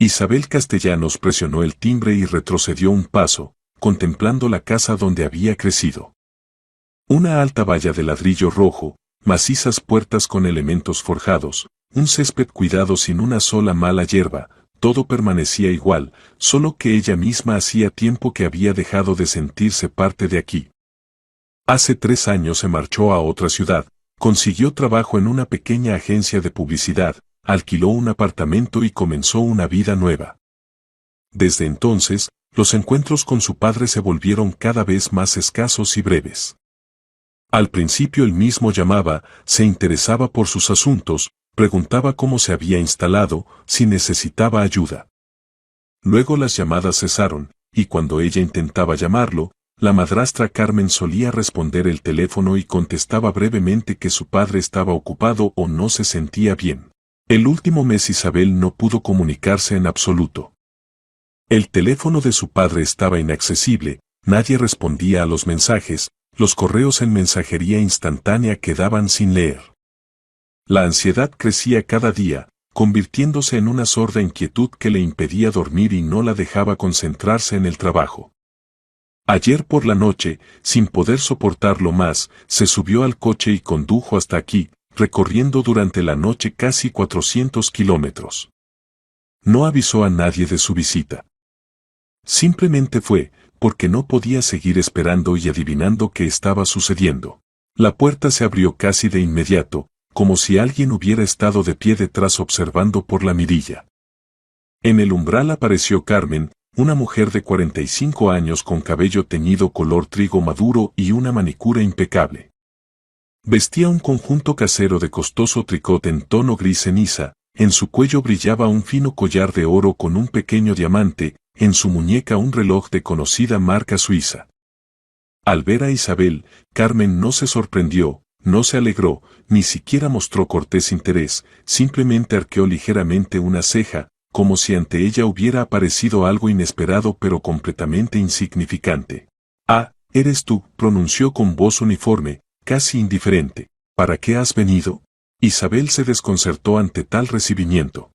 Isabel Castellanos presionó el timbre y retrocedió un paso, contemplando la casa donde había crecido. Una alta valla de ladrillo rojo, macizas puertas con elementos forjados, un césped cuidado sin una sola mala hierba, todo permanecía igual, solo que ella misma hacía tiempo que había dejado de sentirse parte de aquí. Hace 3 años se marchó a otra ciudad, consiguió trabajo en una pequeña agencia de publicidad, alquiló un apartamento y comenzó una vida nueva. Desde entonces, los encuentros con su padre se volvieron cada vez más escasos y breves. Al principio él mismo llamaba, se interesaba por sus asuntos, preguntaba cómo se había instalado, si necesitaba ayuda. Luego las llamadas cesaron, y cuando ella intentaba llamarlo, la madrastra Carmen solía responder el teléfono y contestaba brevemente que su padre estaba ocupado o no se sentía bien. El último mes Isabel no pudo comunicarse en absoluto. El teléfono de su padre estaba inaccesible, nadie respondía a los mensajes, los correos en mensajería instantánea quedaban sin leer. La ansiedad crecía cada día, convirtiéndose en una sorda inquietud que le impedía dormir y no la dejaba concentrarse en el trabajo. Ayer por la noche, sin poder soportarlo más, se subió al coche y condujo hasta aquí, recorriendo durante la noche casi 400 kilómetros. No avisó a nadie de su visita. Simplemente fue, porque no podía seguir esperando y adivinando qué estaba sucediendo. La puerta se abrió casi de inmediato, como si alguien hubiera estado de pie detrás observando por la mirilla. En el umbral apareció Carmen, una mujer de 45 años con cabello teñido color trigo maduro y una manicura impecable. Vestía un conjunto casero de costoso tricot en tono gris ceniza, en su cuello brillaba un fino collar de oro con un pequeño diamante, en su muñeca un reloj de conocida marca suiza. Al ver a Isabel, Carmen no se sorprendió, no se alegró, ni siquiera mostró cortés interés, simplemente arqueó ligeramente una ceja, como si ante ella hubiera aparecido algo inesperado pero completamente insignificante. «Ah, eres tú», pronunció con voz uniforme, casi indiferente. «¿Para qué has venido?» Isabel se desconcertó ante tal recibimiento.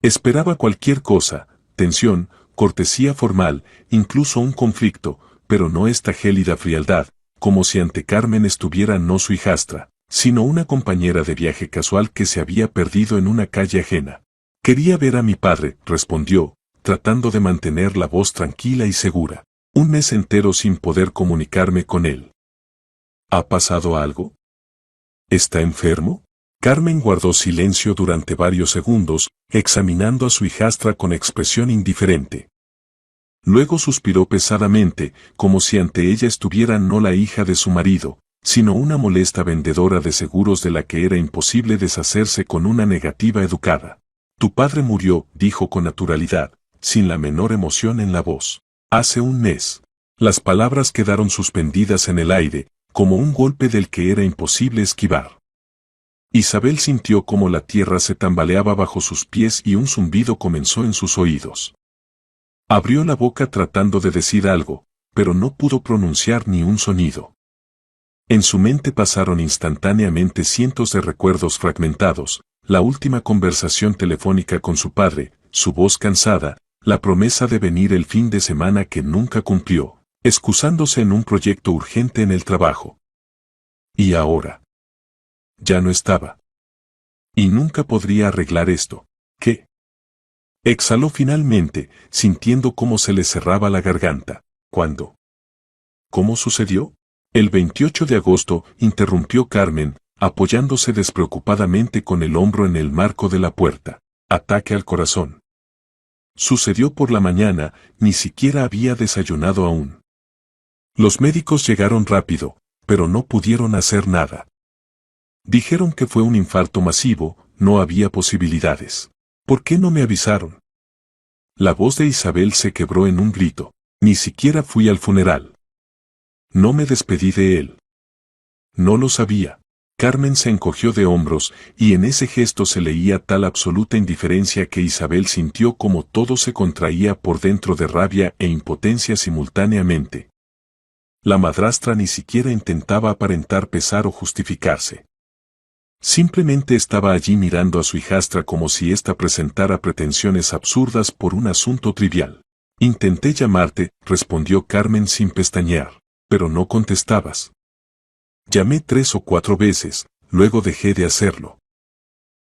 Esperaba cualquier cosa, tensión, cortesía formal, incluso un conflicto, pero no esta gélida frialdad, como si ante Carmen estuviera no su hijastra, sino una compañera de viaje casual que se había perdido en una calle ajena. «Quería ver a mi padre», respondió, tratando de mantener la voz tranquila y segura. «Un mes entero sin poder comunicarme con él». «¿Ha pasado algo? ¿Está enfermo?» Carmen guardó silencio durante varios segundos, examinando a su hijastra con expresión indiferente. Luego suspiró pesadamente, como si ante ella estuviera no la hija de su marido, sino una molesta vendedora de seguros de la que era imposible deshacerse con una negativa educada. «Tu padre murió», dijo con naturalidad, sin la menor emoción en la voz. «Hace un mes». Las palabras quedaron suspendidas en el aire, como un golpe del que era imposible esquivar. Isabel sintió como la tierra se tambaleaba bajo sus pies y un zumbido comenzó en sus oídos. Abrió la boca tratando de decir algo, pero no pudo pronunciar ni un sonido. En su mente pasaron instantáneamente cientos de recuerdos fragmentados, la última conversación telefónica con su padre, su voz cansada, la promesa de venir el fin de semana que nunca cumplió, excusándose en un proyecto urgente en el trabajo. Y ahora. Ya no estaba. Y nunca podría arreglar esto. ¿Qué? Exhaló finalmente, sintiendo cómo se le cerraba la garganta. ¿Cuándo? ¿Cómo sucedió? El 28 de agosto, interrumpió Carmen, apoyándose despreocupadamente con el hombro en el marco de la puerta. Ataque al corazón. Sucedió por la mañana, ni siquiera había desayunado aún. Los médicos llegaron rápido, pero no pudieron hacer nada. Dijeron que fue un infarto masivo, no había posibilidades. ¿Por qué no me avisaron? La voz de Isabel se quebró en un grito. Ni siquiera fui al funeral. No me despedí de él. No lo sabía. Carmen se encogió de hombros, y en ese gesto se leía tal absoluta indiferencia que Isabel sintió como todo se contraía por dentro de rabia e impotencia simultáneamente. La madrastra ni siquiera intentaba aparentar pesar o justificarse. Simplemente estaba allí mirando a su hijastra como si ésta presentara pretensiones absurdas por un asunto trivial. Intenté llamarte, respondió Carmen sin pestañear, pero no contestabas. Llamé 3 o 4 veces, luego dejé de hacerlo.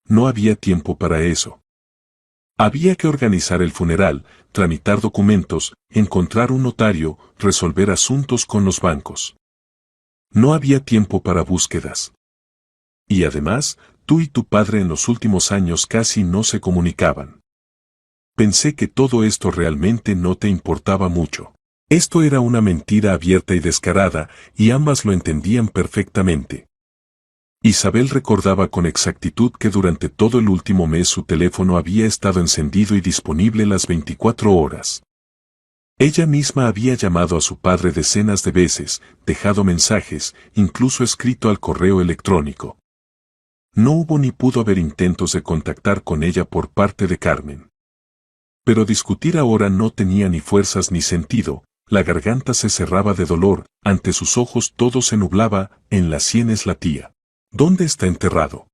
No había tiempo para eso. Había que organizar el funeral, tramitar documentos, encontrar un notario, resolver asuntos con los bancos. No había tiempo para búsquedas. Y además, tú y tu padre en los últimos años casi no se comunicaban. Pensé que todo esto realmente no te importaba mucho. Esto era una mentira abierta y descarada, y ambas lo entendían perfectamente. Isabel recordaba con exactitud que durante todo el último mes su teléfono había estado encendido y disponible las 24 horas. Ella misma había llamado a su padre decenas de veces, dejado mensajes, incluso escrito al correo electrónico. No hubo ni pudo haber intentos de contactar con ella por parte de Carmen. Pero discutir ahora no tenía ni fuerzas ni sentido, la garganta se cerraba de dolor, ante sus ojos todo se nublaba, en las sienes latía. ¿Dónde está enterrado?,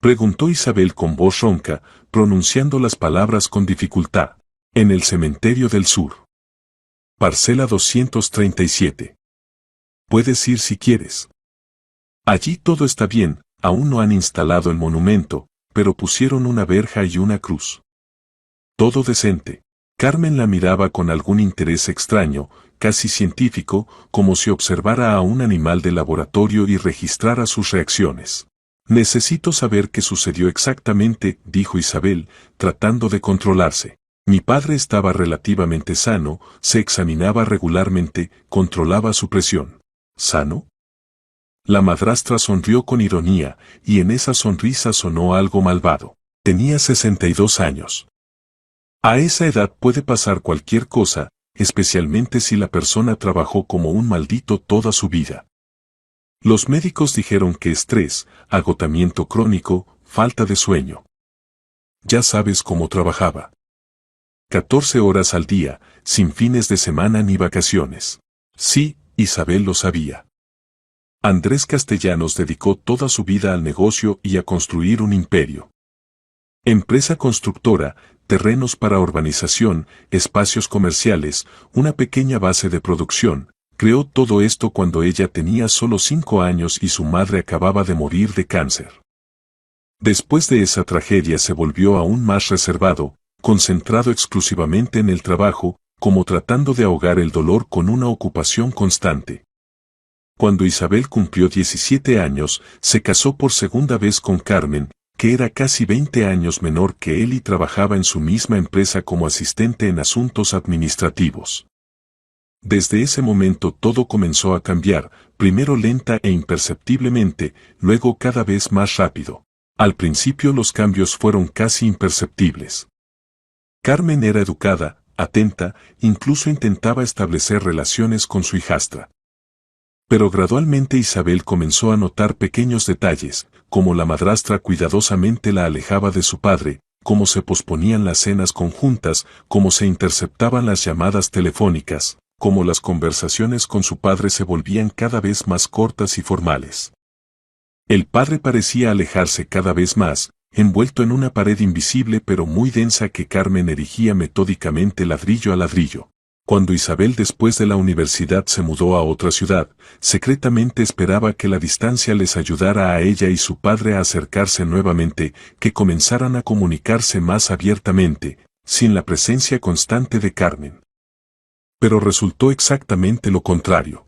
preguntó Isabel con voz ronca, pronunciando las palabras con dificultad. En el cementerio del sur. Parcela 237. Puedes ir si quieres. Allí todo está bien, aún no han instalado el monumento, pero pusieron una verja y una cruz. Todo decente. Carmen la miraba con algún interés extraño, casi científico, como si observara a un animal de laboratorio y registrara sus reacciones. Necesito saber qué sucedió exactamente, dijo Isabel, tratando de controlarse. Mi padre estaba relativamente sano, se examinaba regularmente, controlaba su presión. ¿Sano? La madrastra sonrió con ironía, y en esa sonrisa sonó algo malvado. Tenía 62 años. A esa edad puede pasar cualquier cosa, especialmente si la persona trabajó como un maldito toda su vida. Los médicos dijeron que estrés, agotamiento crónico, falta de sueño. Ya sabes cómo trabajaba. 14 horas al día, sin fines de semana ni vacaciones. Sí, Isabel lo sabía. Andrés Castellanos dedicó toda su vida al negocio y a construir un imperio. Empresa constructora, terrenos para urbanización, espacios comerciales, una pequeña base de producción. Creó todo esto cuando ella tenía solo 5 años y su madre acababa de morir de cáncer. Después de esa tragedia se volvió aún más reservado, concentrado exclusivamente en el trabajo, como tratando de ahogar el dolor con una ocupación constante. Cuando Isabel cumplió 17 años, se casó por segunda vez con Carmen, que era casi 20 años menor que él y trabajaba en su misma empresa como asistente en asuntos administrativos. Desde ese momento todo comenzó a cambiar, primero lenta e imperceptiblemente, luego cada vez más rápido. Al principio los cambios fueron casi imperceptibles. Carmen era educada, atenta, incluso intentaba establecer relaciones con su hijastra. Pero gradualmente Isabel comenzó a notar pequeños detalles, como la madrastra cuidadosamente la alejaba de su padre, cómo se posponían las cenas conjuntas, cómo se interceptaban las llamadas telefónicas, cómo las conversaciones con su padre se volvían cada vez más cortas y formales. El padre parecía alejarse cada vez más, envuelto en una pared invisible pero muy densa que Carmen erigía metódicamente ladrillo a ladrillo. Cuando Isabel después de la universidad se mudó a otra ciudad, secretamente esperaba que la distancia les ayudara a ella y su padre a acercarse nuevamente, que comenzaran a comunicarse más abiertamente, sin la presencia constante de Carmen. Pero resultó exactamente lo contrario.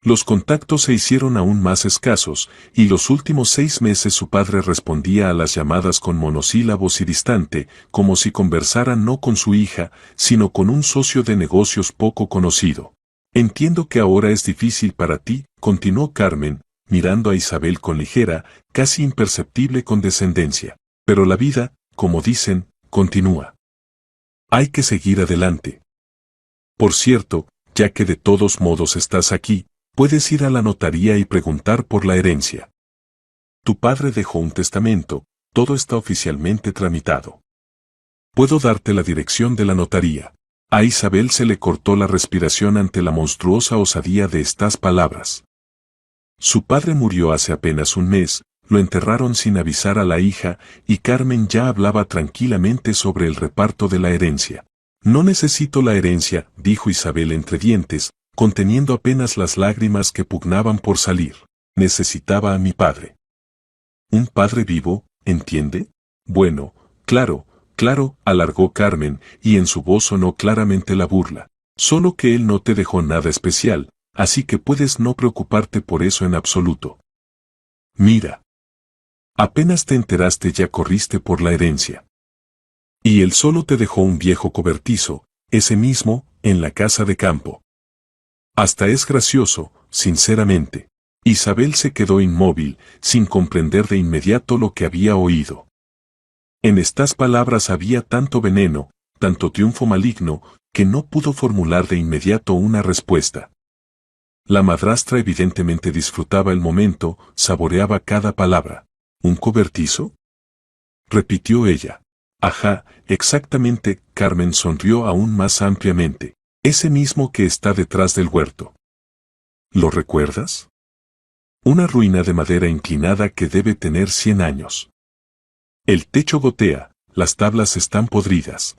Los contactos se hicieron aún más escasos, y los últimos 6 meses su padre respondía a las llamadas con monosílabos y distante, como si conversara no con su hija, sino con un socio de negocios poco conocido. Entiendo que ahora es difícil para ti, continuó Carmen, mirando a Isabel con ligera, casi imperceptible condescendencia. Pero la vida, como dicen, continúa. Hay que seguir adelante. Por cierto, ya que de todos modos estás aquí, puedes ir a la notaría y preguntar por la herencia. Tu padre dejó un testamento, todo está oficialmente tramitado. Puedo darte la dirección de la notaría. A Isabel se le cortó la respiración ante la monstruosa osadía de estas palabras. Su padre murió hace apenas un mes, lo enterraron sin avisar a la hija y Carmen ya hablaba tranquilamente sobre el reparto de la herencia. No necesito la herencia, dijo Isabel entre dientes, conteniendo apenas las lágrimas que pugnaban por salir. Necesitaba a mi padre. ¿Un padre vivo, entiende? Bueno, claro, claro, alargó Carmen, y en su voz sonó claramente la burla. Solo que él no te dejó nada especial, así que puedes no preocuparte por eso en absoluto. Mira. Apenas te enteraste ya corriste por la herencia. Y él solo te dejó un viejo cobertizo, ese mismo, en la casa de campo. Hasta es gracioso, sinceramente. Isabel se quedó inmóvil, sin comprender de inmediato lo que había oído. En estas palabras había tanto veneno, tanto triunfo maligno, que no pudo formular de inmediato una respuesta. La madrastra evidentemente disfrutaba el momento, saboreaba cada palabra. ¿Un cobertizo?, repitió ella. Ajá, exactamente, Carmen sonrió aún más ampliamente. Ese mismo que está detrás del huerto. ¿Lo recuerdas? Una ruina de madera inclinada que debe tener 100 años. El techo gotea, las tablas están podridas.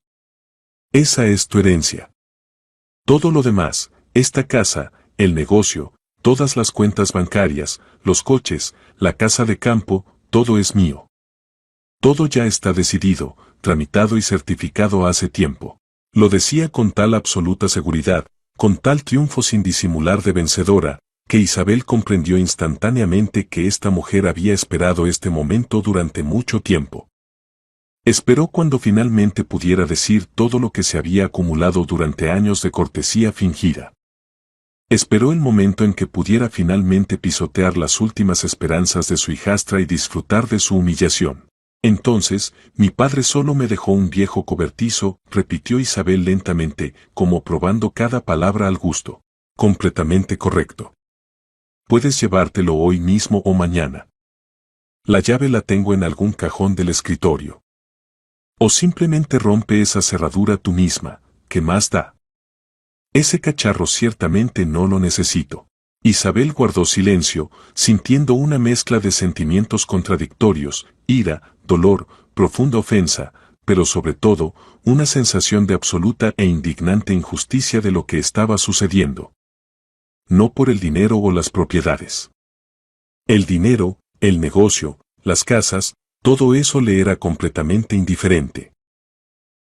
Esa es tu herencia. Todo lo demás, esta casa, el negocio, todas las cuentas bancarias, los coches, la casa de campo, todo es mío. Todo ya está decidido, tramitado y certificado hace tiempo. Lo decía con tal absoluta seguridad, con tal triunfo sin disimular de vencedora, que Isabel comprendió instantáneamente que esta mujer había esperado este momento durante mucho tiempo. Esperó cuando finalmente pudiera decir todo lo que se había acumulado durante años de cortesía fingida. Esperó el momento en que pudiera finalmente pisotear las últimas esperanzas de su hijastra y disfrutar de su humillación. Entonces, mi padre solo me dejó un viejo cobertizo, repitió Isabel lentamente, como probando cada palabra al gusto. Completamente correcto. Puedes llevártelo hoy mismo o mañana. La llave la tengo en algún cajón del escritorio. O simplemente rompe esa cerradura tú misma, ¿qué más da? Ese cacharro ciertamente no lo necesito. Isabel guardó silencio, sintiendo una mezcla de sentimientos contradictorios, ira, dolor, profunda ofensa, pero sobre todo, una sensación de absoluta e indignante injusticia de lo que estaba sucediendo. No por el dinero o las propiedades. El dinero, el negocio, las casas, todo eso le era completamente indiferente.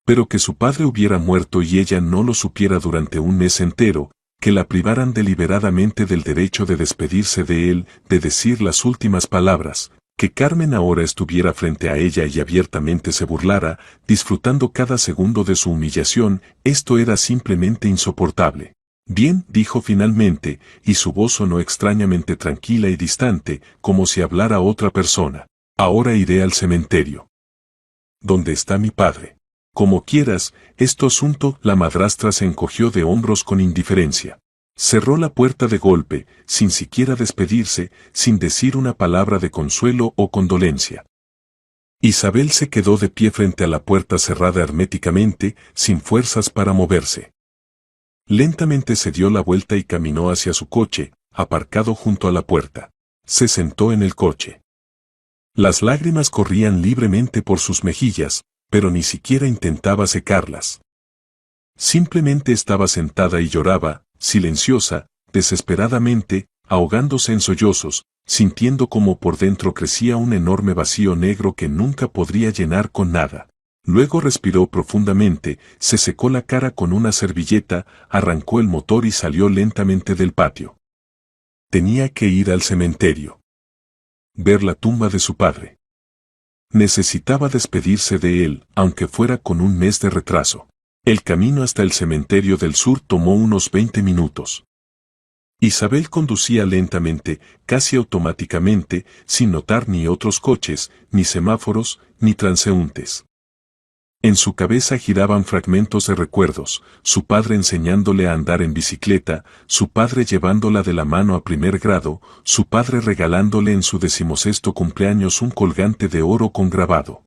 Pero que su padre hubiera muerto y ella no lo supiera durante un mes entero, que la privaran deliberadamente del derecho de despedirse de él, de decir las últimas palabras, que Carmen ahora estuviera frente a ella y abiertamente se burlara, disfrutando cada segundo de su humillación, esto era simplemente insoportable. Bien, dijo finalmente, y su voz sonó extrañamente tranquila y distante, como si hablara otra persona. Ahora iré al cementerio. ¿Dónde está mi padre? Como quieras, es tu asunto. La madrastra se encogió de hombros con indiferencia. Cerró la puerta de golpe, sin siquiera despedirse, sin decir una palabra de consuelo o condolencia. Isabel se quedó de pie frente a la puerta cerrada herméticamente, sin fuerzas para moverse. Lentamente se dio la vuelta y caminó hacia su coche, aparcado junto a la puerta. Se sentó en el coche. Las lágrimas corrían libremente por sus mejillas, pero ni siquiera intentaba secarlas. Simplemente estaba sentada y lloraba, silenciosa, desesperadamente, ahogándose en sollozos, sintiendo como por dentro crecía un enorme vacío negro que nunca podría llenar con nada. Luego respiró profundamente, se secó la cara con una servilleta, arrancó el motor y salió lentamente del patio. Tenía que ir al cementerio. Ver la tumba de su padre. Necesitaba despedirse de él, aunque fuera con un mes de retraso. El camino hasta el cementerio del sur tomó unos 20 minutos. Isabel conducía lentamente, casi automáticamente, sin notar ni otros coches, ni semáforos, ni transeúntes. En su cabeza giraban fragmentos de recuerdos, su padre enseñándole a andar en bicicleta, su padre llevándola de la mano a primer grado, su padre regalándole en su 16º cumpleaños un colgante de oro con grabado.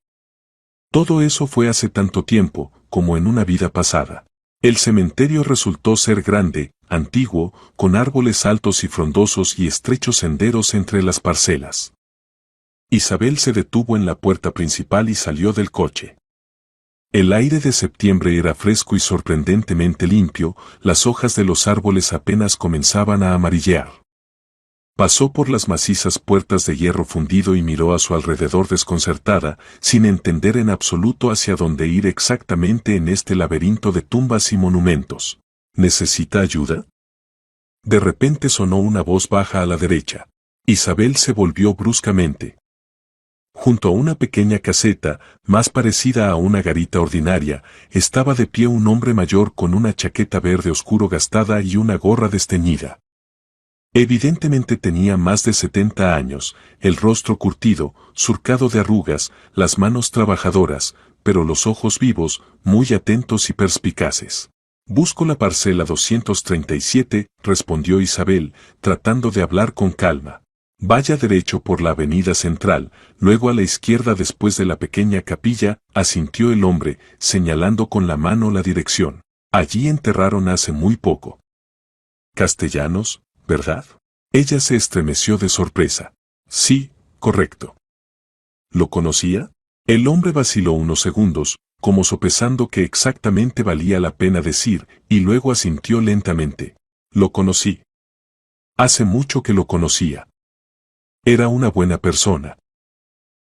Todo eso fue hace tanto tiempo, como en una vida pasada. El cementerio resultó ser grande, antiguo, con árboles altos y frondosos y estrechos senderos entre las parcelas. Isabel se detuvo en la puerta principal y salió del coche. El aire de septiembre era fresco y sorprendentemente limpio, las hojas de los árboles apenas comenzaban a amarillear. Pasó por las macizas puertas de hierro fundido y miró a su alrededor desconcertada, sin entender en absoluto hacia dónde ir exactamente en este laberinto de tumbas y monumentos. ¿Necesita ayuda? De repente sonó una voz baja a la derecha. Isabel se volvió bruscamente. Junto a una pequeña caseta, más parecida a una garita ordinaria, estaba de pie un hombre mayor con una chaqueta verde oscuro gastada y una gorra desteñida. Evidentemente tenía más de 70 años, el rostro curtido, surcado de arrugas, las manos trabajadoras, pero los ojos vivos, muy atentos y perspicaces. «Busco la parcela 237», respondió Isabel, tratando de hablar con calma. «Vaya derecho por la avenida central, luego a la izquierda después de la pequeña capilla», asintió el hombre, señalando con la mano la dirección. «Allí enterraron hace muy poco». «Castellanos, ¿verdad?». Ella se estremeció de sorpresa. «Sí, correcto». ¿Lo conocía? El hombre vaciló unos segundos, como sopesando qué exactamente valía la pena decir, y luego asintió lentamente. «Lo conocí. Hace mucho que lo conocía. Era una buena persona.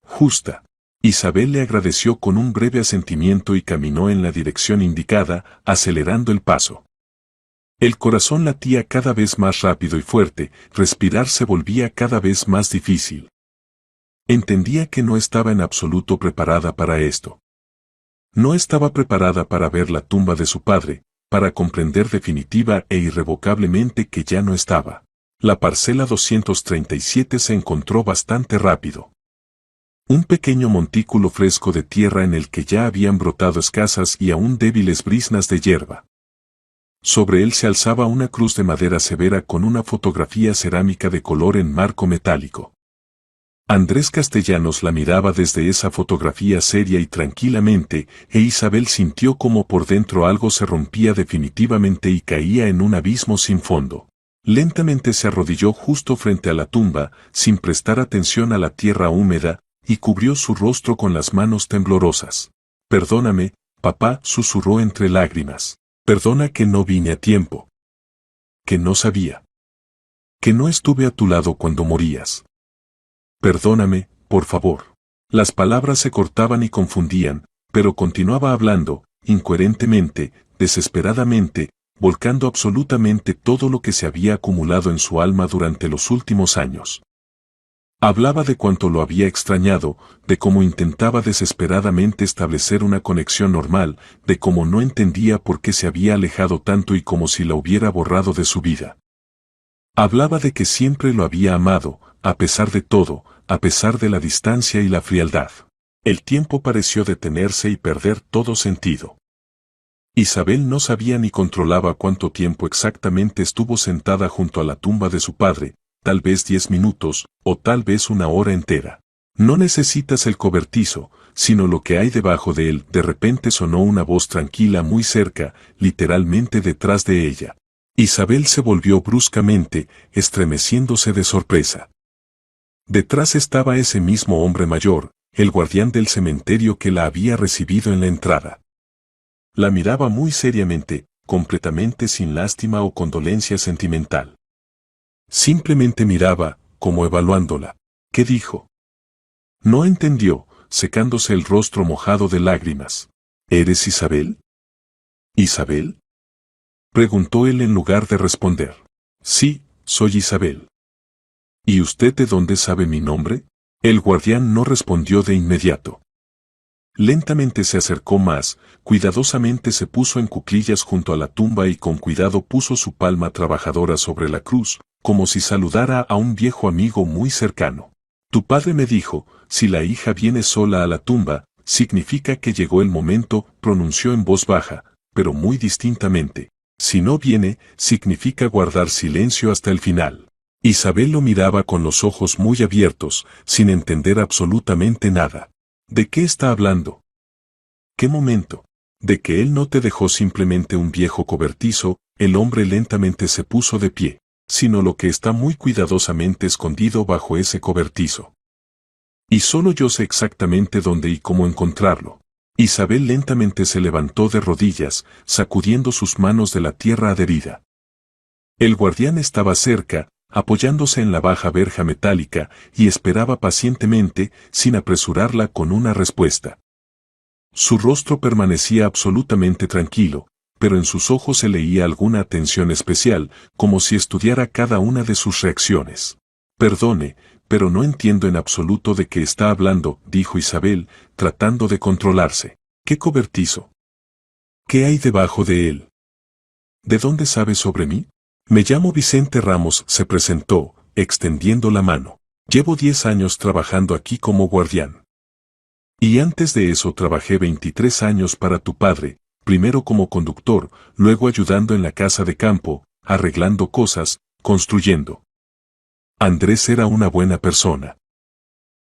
Justa». Isabel le agradeció con un breve asentimiento y caminó en la dirección indicada, acelerando el paso. El corazón latía cada vez más rápido y fuerte, respirar se volvía cada vez más difícil. Entendía que no estaba en absoluto preparada para esto. No estaba preparada para ver la tumba de su padre, para comprender definitiva e irrevocablemente que ya no estaba. La parcela 237 se encontró bastante rápido. Un pequeño montículo fresco de tierra en el que ya habían brotado escasas y aún débiles briznas de hierba. Sobre él se alzaba una cruz de madera severa con una fotografía cerámica de color en marco metálico. Andrés Castellanos la miraba desde esa fotografía seria y tranquilamente, e Isabel sintió como por dentro algo se rompía definitivamente y caía en un abismo sin fondo. Lentamente se arrodilló justo frente a la tumba, sin prestar atención a la tierra húmeda, y cubrió su rostro con las manos temblorosas. «Perdóname, papá», susurró entre lágrimas. «Perdona que no vine a tiempo. Que no sabía. Que no estuve a tu lado cuando morías. Perdóname, por favor». Las palabras se cortaban y confundían, pero continuaba hablando, incoherentemente, desesperadamente, volcando absolutamente todo lo que se había acumulado en su alma durante los últimos años. Hablaba de cuánto lo había extrañado, de cómo intentaba desesperadamente establecer una conexión normal, de cómo no entendía por qué se había alejado tanto y como si la hubiera borrado de su vida. Hablaba de que siempre lo había amado, a pesar de todo, a pesar de la distancia y la frialdad. El tiempo pareció detenerse y perder todo sentido. Isabel no sabía ni controlaba cuánto tiempo exactamente estuvo sentada junto a la tumba de su padre, tal vez 10 minutos, o tal vez una hora entera. «No necesitas el cobertizo, sino lo que hay debajo de él». De repente sonó una voz tranquila muy cerca, literalmente detrás de ella. Isabel se volvió bruscamente, estremeciéndose de sorpresa. Detrás estaba ese mismo hombre mayor, el guardián del cementerio que la había recibido en la entrada. La miraba muy seriamente, completamente sin lástima o condolencia sentimental. Simplemente miraba, como evaluándola. ¿Qué dijo? No entendió, secándose el rostro mojado de lágrimas. ¿Eres Isabel? ¿Isabel?, preguntó él en lugar de responder. «Sí, soy Isabel». «¿Y usted de dónde sabe mi nombre?». El guardián no respondió de inmediato. Lentamente se acercó más, cuidadosamente se puso en cuclillas junto a la tumba y con cuidado puso su palma trabajadora sobre la cruz, como si saludara a un viejo amigo muy cercano. «Tu padre me dijo, si la hija viene sola a la tumba, significa que llegó el momento», pronunció en voz baja, pero muy distintamente. «Si no viene, significa guardar silencio hasta el final». Isabel lo miraba con los ojos muy abiertos, sin entender absolutamente nada. ¿De qué está hablando? ¿Qué momento? ¿De que él no te dejó simplemente un viejo cobertizo? El hombre lentamente se puso de pie, sino lo que está muy cuidadosamente escondido bajo ese cobertizo. Y solo yo sé exactamente dónde y cómo encontrarlo. Isabel lentamente se levantó de rodillas, sacudiendo sus manos de la tierra adherida. El guardián estaba cerca, apoyándose en la baja verja metálica, y esperaba pacientemente, sin apresurarla con una respuesta. Su rostro permanecía absolutamente tranquilo, pero en sus ojos se leía alguna atención especial, como si estudiara cada una de sus reacciones. Perdone, pero no entiendo en absoluto de qué está hablando, dijo Isabel, tratando de controlarse. ¿Qué cobertizo? ¿Qué hay debajo de él? ¿De dónde sabe sobre mí? Me llamo Vicente Ramos, se presentó, extendiendo la mano. Llevo 10 años trabajando aquí como guardián. Y antes de eso trabajé 23 años para tu padre, primero como conductor, luego ayudando en la casa de campo, arreglando cosas, construyendo. Andrés era una buena persona.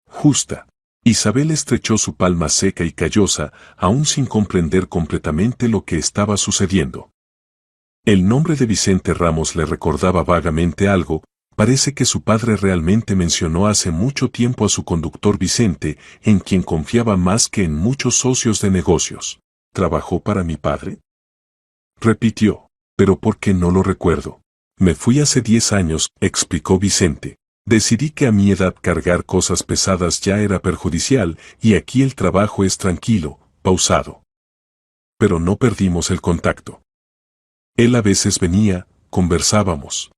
Justa. Isabel estrechó su palma seca y callosa, aún sin comprender completamente lo que estaba sucediendo. El nombre de Vicente Ramos le recordaba vagamente algo. Parece que su padre realmente mencionó hace mucho tiempo a su conductor Vicente, en quien confiaba más que en muchos socios de negocios. ¿Trabajó para mi padre? Repitió. ¿Pero por qué no lo recuerdo? Me fui hace 10 años, explicó Vicente. Decidí que a mi edad cargar cosas pesadas ya era perjudicial, y aquí el trabajo es tranquilo, pausado. Pero no perdimos el contacto. Él a veces venía, conversábamos.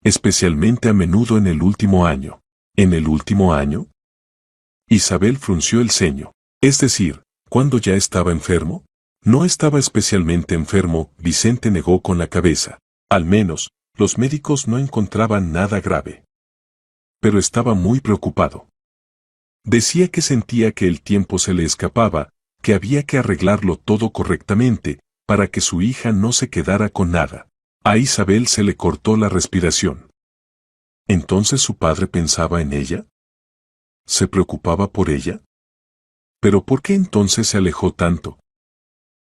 Especialmente a menudo en el último año. ¿En el último año? Isabel frunció el ceño. Es decir, ¿cuándo ya estaba enfermo? No estaba especialmente enfermo, Vicente negó con la cabeza. Al menos, los médicos no encontraban nada grave. Pero estaba muy preocupado. Decía que sentía que el tiempo se le escapaba, que había que arreglarlo todo correctamente, para que su hija no se quedara con nada. A Isabel se le cortó la respiración. ¿Entonces su padre pensaba en ella? ¿Se preocupaba por ella? ¿Pero por qué entonces se alejó tanto?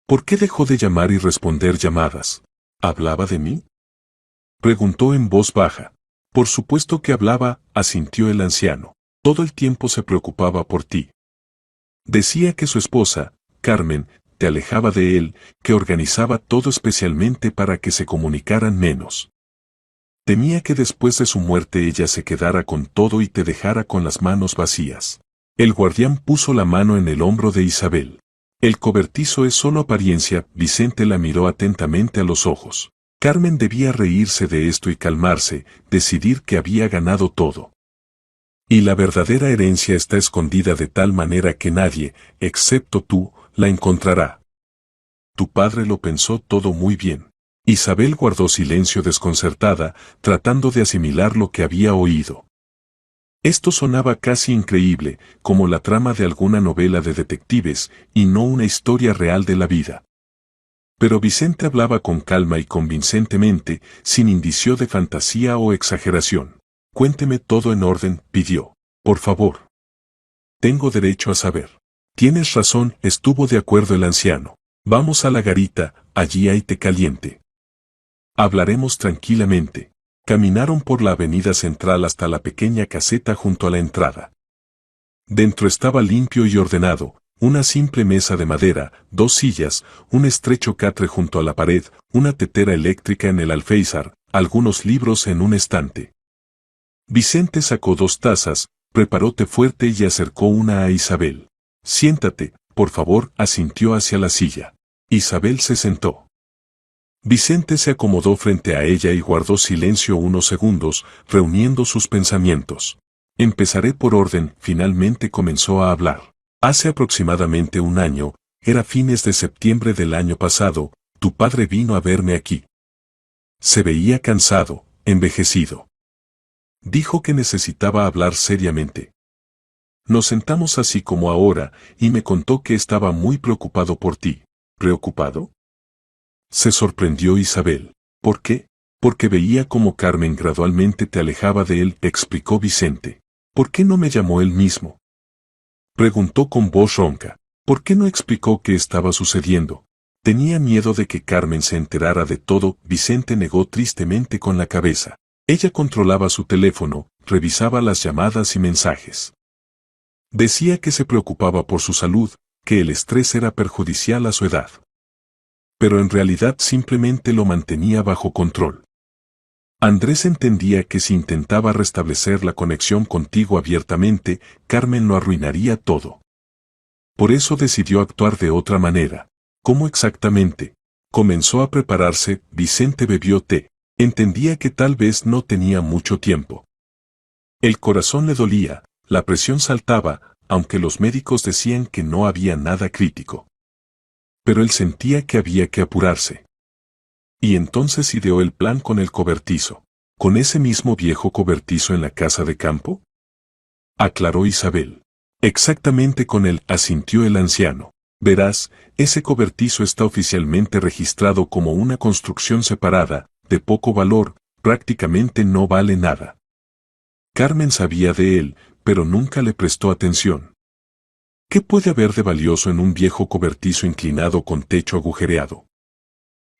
¿Por qué dejó de llamar y responder llamadas? ¿Hablaba de mí? Preguntó en voz baja. Por supuesto que hablaba, asintió el anciano. Todo el tiempo se preocupaba por ti. Decía que su esposa, Carmen, te alejaba de él, que organizaba todo especialmente para que se comunicaran menos. Temía que después de su muerte ella se quedara con todo y te dejara con las manos vacías. El guardián puso la mano en el hombro de Isabel. El cobertizo es solo apariencia, Vicente la miró atentamente a los ojos. Carmen debía reírse de esto y calmarse, decidir que había ganado todo. Y la verdadera herencia está escondida de tal manera que nadie, excepto tú, la encontrará. Tu padre lo pensó todo muy bien. Isabel guardó silencio desconcertada, tratando de asimilar lo que había oído. Esto sonaba casi increíble, como la trama de alguna novela de detectives, y no una historia real de la vida. Pero Vicente hablaba con calma y convincentemente, sin indicio de fantasía o exageración. Cuénteme todo en orden, pidió. Por favor. Tengo derecho a saber. Tienes razón, estuvo de acuerdo el anciano. Vamos a la garita, allí hay té caliente. Hablaremos tranquilamente. Caminaron por la avenida central hasta la pequeña caseta junto a la entrada. Dentro estaba limpio y ordenado. Una simple mesa de madera, 2 sillas, un estrecho catre junto a la pared, una tetera eléctrica en el alféizar, algunos libros en un estante. Vicente sacó 2 tazas, preparó té fuerte y acercó una a Isabel. Siéntate, por favor, asintió hacia la silla. Isabel se sentó. Vicente se acomodó frente a ella y guardó silencio unos segundos, reuniendo sus pensamientos. Empezaré por orden, finalmente comenzó a hablar. Hace aproximadamente un año, era fines de septiembre del año pasado, tu padre vino a verme aquí. Se veía cansado, envejecido. Dijo que necesitaba hablar seriamente. Nos sentamos así como ahora, y me contó que estaba muy preocupado por ti. ¿Preocupado? Se sorprendió Isabel. ¿Por qué? Porque veía como Carmen gradualmente te alejaba de él, explicó Vicente. ¿Por qué no me llamó él mismo? Preguntó con voz ronca. ¿Por qué no explicó qué estaba sucediendo? Tenía miedo de que Carmen se enterara de todo, Vicente negó tristemente con la cabeza. Ella controlaba su teléfono, revisaba las llamadas y mensajes. Decía que se preocupaba por su salud, que el estrés era perjudicial a su edad. Pero en realidad simplemente lo mantenía bajo control. Andrés entendía que si intentaba restablecer la conexión contigo abiertamente, Carmen lo arruinaría todo. Por eso decidió actuar de otra manera. ¿Cómo exactamente? Comenzó a prepararse. Vicente bebió té. Entendía que tal vez no tenía mucho tiempo. El corazón le dolía, la presión saltaba, aunque los médicos decían que no había nada crítico. Pero él sentía que había que apurarse. Y entonces ideó el plan con el cobertizo. ¿Con ese mismo viejo cobertizo en la casa de campo? Aclaró Isabel. Exactamente con él, asintió el anciano. Verás, ese cobertizo está oficialmente registrado como una construcción separada, de poco valor, prácticamente no vale nada. Carmen sabía de él, pero nunca le prestó atención. ¿Qué puede haber de valioso en un viejo cobertizo inclinado con techo agujereado?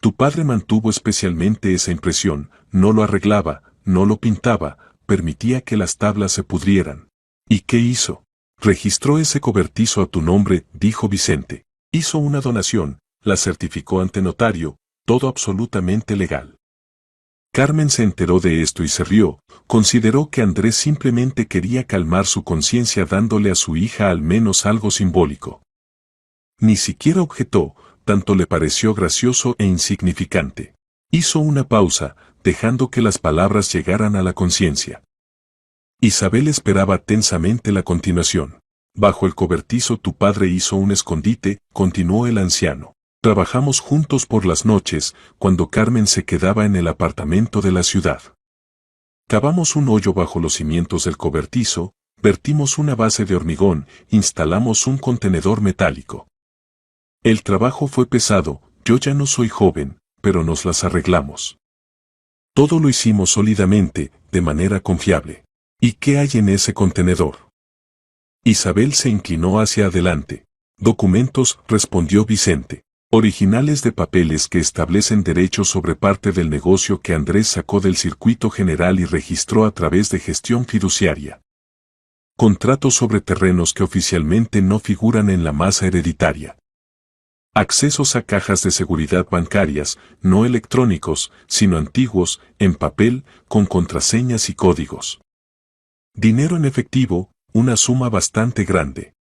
Tu padre mantuvo especialmente esa impresión, no lo arreglaba, no lo pintaba, permitía que las tablas se pudrieran. ¿Y qué hizo? Registró ese cobertizo a tu nombre, dijo Vicente. Hizo una donación, la certificó ante notario, todo absolutamente legal. Carmen se enteró de esto y se rió, consideró que Andrés simplemente quería calmar su conciencia dándole a su hija al menos algo simbólico. Ni siquiera objetó, tanto le pareció gracioso e insignificante. Hizo una pausa, dejando que las palabras llegaran a la conciencia. Isabel esperaba tensamente la continuación. Bajo el cobertizo tu padre hizo un escondite, continuó el anciano. Trabajamos juntos por las noches, cuando Carmen se quedaba en el apartamento de la ciudad. Cavamos un hoyo bajo los cimientos del cobertizo, vertimos una base de hormigón, instalamos un contenedor metálico. El trabajo fue pesado, yo ya no soy joven, pero nos las arreglamos. Todo lo hicimos sólidamente, de manera confiable. ¿Y qué hay en ese contenedor? Isabel se inclinó hacia adelante. Documentos, respondió Vicente. Originales de papeles que establecen derechos sobre parte del negocio que Andrés sacó del circuito general y registró a través de gestión fiduciaria. Contratos sobre terrenos que oficialmente no figuran en la masa hereditaria. Accesos a cajas de seguridad bancarias, no electrónicos, sino antiguos, en papel, con contraseñas y códigos. Dinero en efectivo, una suma bastante grande.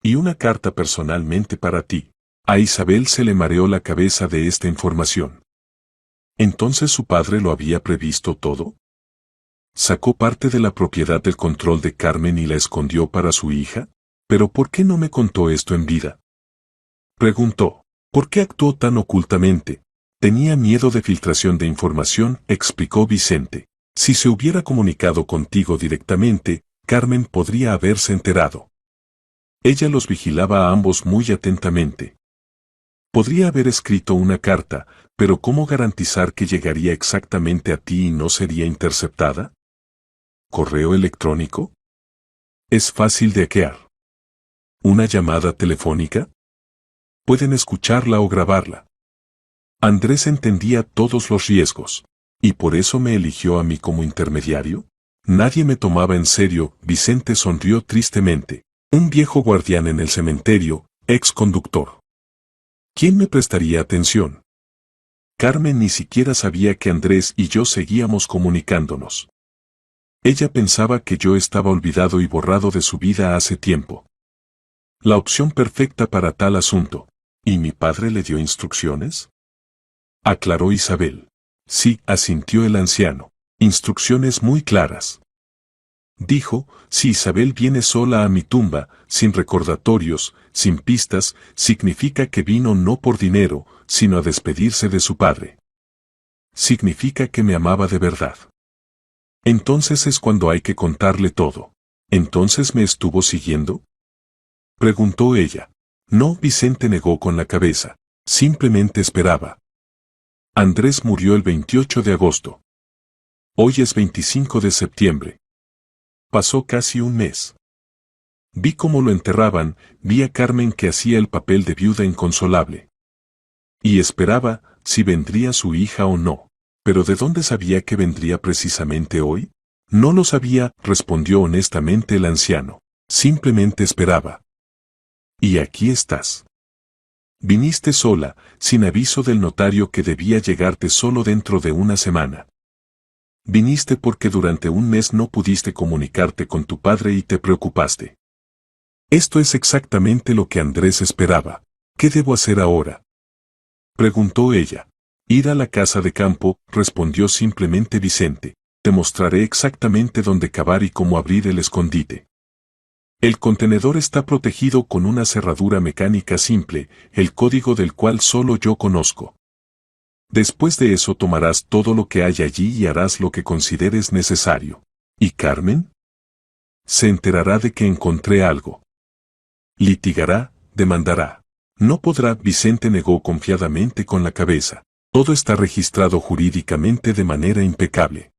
Y una carta personalmente para ti. A Isabel se le mareó la cabeza de esta información. ¿Entonces su padre lo había previsto todo? ¿Sacó parte de la propiedad del control de Carmen y la escondió para su hija? ¿Pero por qué no me contó esto en vida? Preguntó. ¿Por qué actuó tan ocultamente? Tenía miedo de filtración de información, explicó Vicente. Si se hubiera comunicado contigo directamente, Carmen podría haberse enterado. Ella los vigilaba a ambos muy atentamente. Podría haber escrito una carta, pero ¿cómo garantizar que llegaría exactamente a ti y no sería interceptada? ¿Correo electrónico? Es fácil de hackear. ¿Una llamada telefónica? Pueden escucharla o grabarla. Andrés entendía todos los riesgos. ¿Y por eso me eligió a mí como intermediario? Nadie me tomaba en serio, Vicente sonrió tristemente. Un viejo guardián en el cementerio, ex conductor. ¿Quién me prestaría atención? Carmen ni siquiera sabía que Andrés y yo seguíamos comunicándonos. Ella pensaba que yo estaba olvidado y borrado de su vida hace tiempo. La opción perfecta para tal asunto. ¿Y mi padre le dio instrucciones? Aclaró Isabel. Sí, asintió el anciano. Instrucciones muy claras. Dijo, si Isabel viene sola a mi tumba, sin recordatorios, sin pistas, significa que vino no por dinero, sino a despedirse de su padre. Significa que me amaba de verdad. Entonces es cuando hay que contarle todo. ¿Entonces me estuvo siguiendo? Preguntó ella. No, Vicente negó con la cabeza. Simplemente esperaba. Andrés murió el 28 de agosto. Hoy es 25 de septiembre. Pasó casi un mes. Vi cómo lo enterraban, vi a Carmen que hacía el papel de viuda inconsolable. Y esperaba, si vendría su hija o no. ¿Pero de dónde sabía que vendría precisamente hoy? No lo sabía, respondió honestamente el anciano. Simplemente esperaba. Y aquí estás. Viniste sola, sin aviso del notario que debía llegarte solo dentro de una semana. Viniste porque durante un mes no pudiste comunicarte con tu padre y te preocupaste. Esto es exactamente lo que Andrés esperaba. ¿Qué debo hacer ahora?, preguntó ella. Ir a la casa de campo, respondió simplemente Vicente. Te mostraré exactamente dónde cavar y cómo abrir el escondite. El contenedor está protegido con una cerradura mecánica simple, el código del cual solo yo conozco. Después de eso tomarás todo lo que hay allí y harás lo que consideres necesario. ¿Y Carmen? Se enterará de que encontré algo. Litigará, demandará. No podrá. Vicente negó confiadamente con la cabeza. Todo está registrado jurídicamente de manera impecable.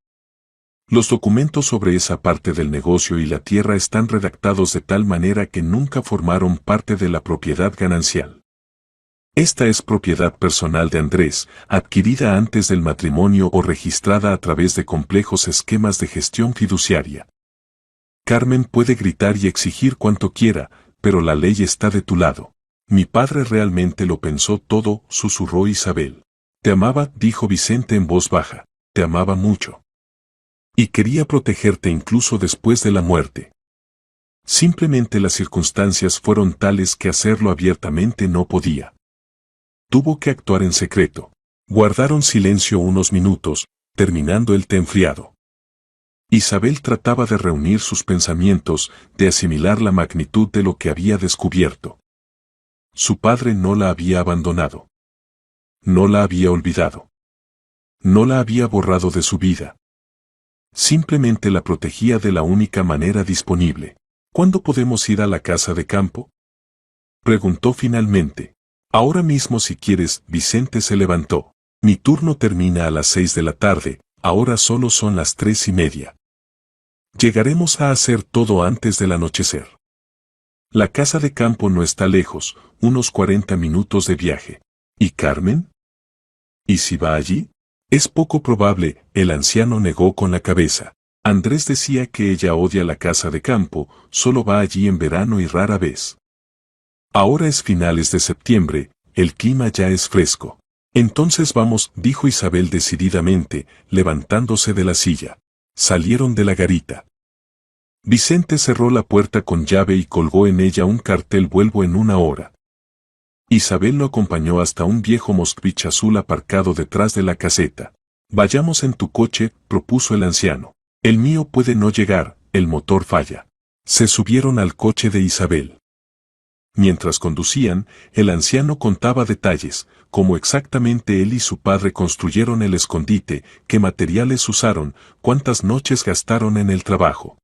Los documentos sobre esa parte del negocio y la tierra están redactados de tal manera que nunca formaron parte de la propiedad ganancial. Esta es propiedad personal de Andrés, adquirida antes del matrimonio o registrada a través de complejos esquemas de gestión fiduciaria. Carmen puede gritar y exigir cuanto quiera, pero la ley está de tu lado. Mi padre realmente lo pensó todo, susurró Isabel. Te amaba, dijo Vicente en voz baja. Te amaba mucho. Y quería protegerte incluso después de la muerte. Simplemente las circunstancias fueron tales que hacerlo abiertamente no podía. Tuvo que actuar en secreto. Guardaron silencio unos minutos, terminando el té enfriado. Isabel trataba de reunir sus pensamientos, de asimilar la magnitud de lo que había descubierto. Su padre no la había abandonado. No la había olvidado. No la había borrado de su vida. Simplemente la protegía de la única manera disponible. ¿Cuándo podemos ir a la casa de campo?, preguntó finalmente. Ahora mismo si quieres. Vicente se levantó. Mi turno termina a las 6 de la tarde, ahora solo son las 3:30. Llegaremos a hacer todo antes del anochecer. La casa de campo no está lejos, unos 40 minutos de viaje. ¿Y Carmen? ¿Y si va allí? Es poco probable, el anciano negó con la cabeza. Andrés decía que ella odia la casa de campo, solo va allí en verano y rara vez. Ahora es finales de septiembre, el clima ya es fresco. Entonces vamos, dijo Isabel decididamente, levantándose de la silla. Salieron de la garita. Vicente cerró la puerta con llave y colgó en ella un cartel: vuelvo en una hora. Isabel lo acompañó hasta un viejo Moskvich azul aparcado detrás de la caseta. Vayamos en tu coche, propuso el anciano. El mío puede no llegar, el motor falla. Se subieron al coche de Isabel. Mientras conducían, el anciano contaba detalles, como exactamente él y su padre construyeron el escondite, qué materiales usaron, cuántas noches gastaron en el trabajo.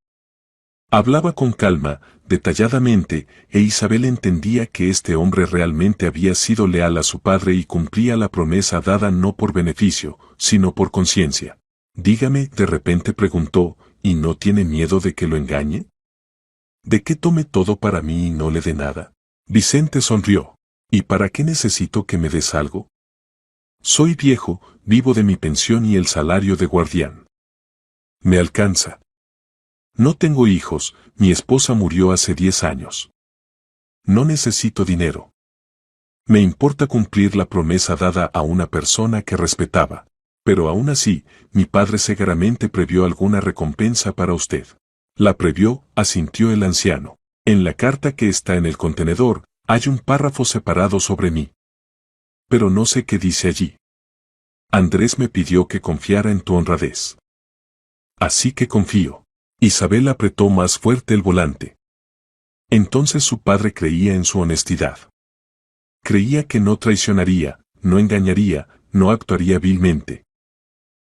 Hablaba con calma, detalladamente, e Isabel entendía que este hombre realmente había sido leal a su padre y cumplía la promesa dada no por beneficio, sino por conciencia. Dígame, de repente preguntó, ¿y no tiene miedo de que lo engañe? ¿De que tome todo para mí y no le dé nada? Vicente sonrió. ¿Y para qué necesito que me des algo? Soy viejo, vivo de mi pensión y el salario de guardián. Me alcanza. No tengo hijos, mi esposa murió hace 10 años. No necesito dinero. Me importa cumplir la promesa dada a una persona que respetaba. Pero aún así, mi padre seguramente previó alguna recompensa para usted. La previó, asintió el anciano. En la carta que está en el contenedor, hay un párrafo separado sobre mí. Pero no sé qué dice allí. Andrés me pidió que confiara en tu honradez. Así que confío. Isabel apretó más fuerte el volante. Entonces su padre creía en su honestidad. Creía que no traicionaría, no engañaría, no actuaría vilmente.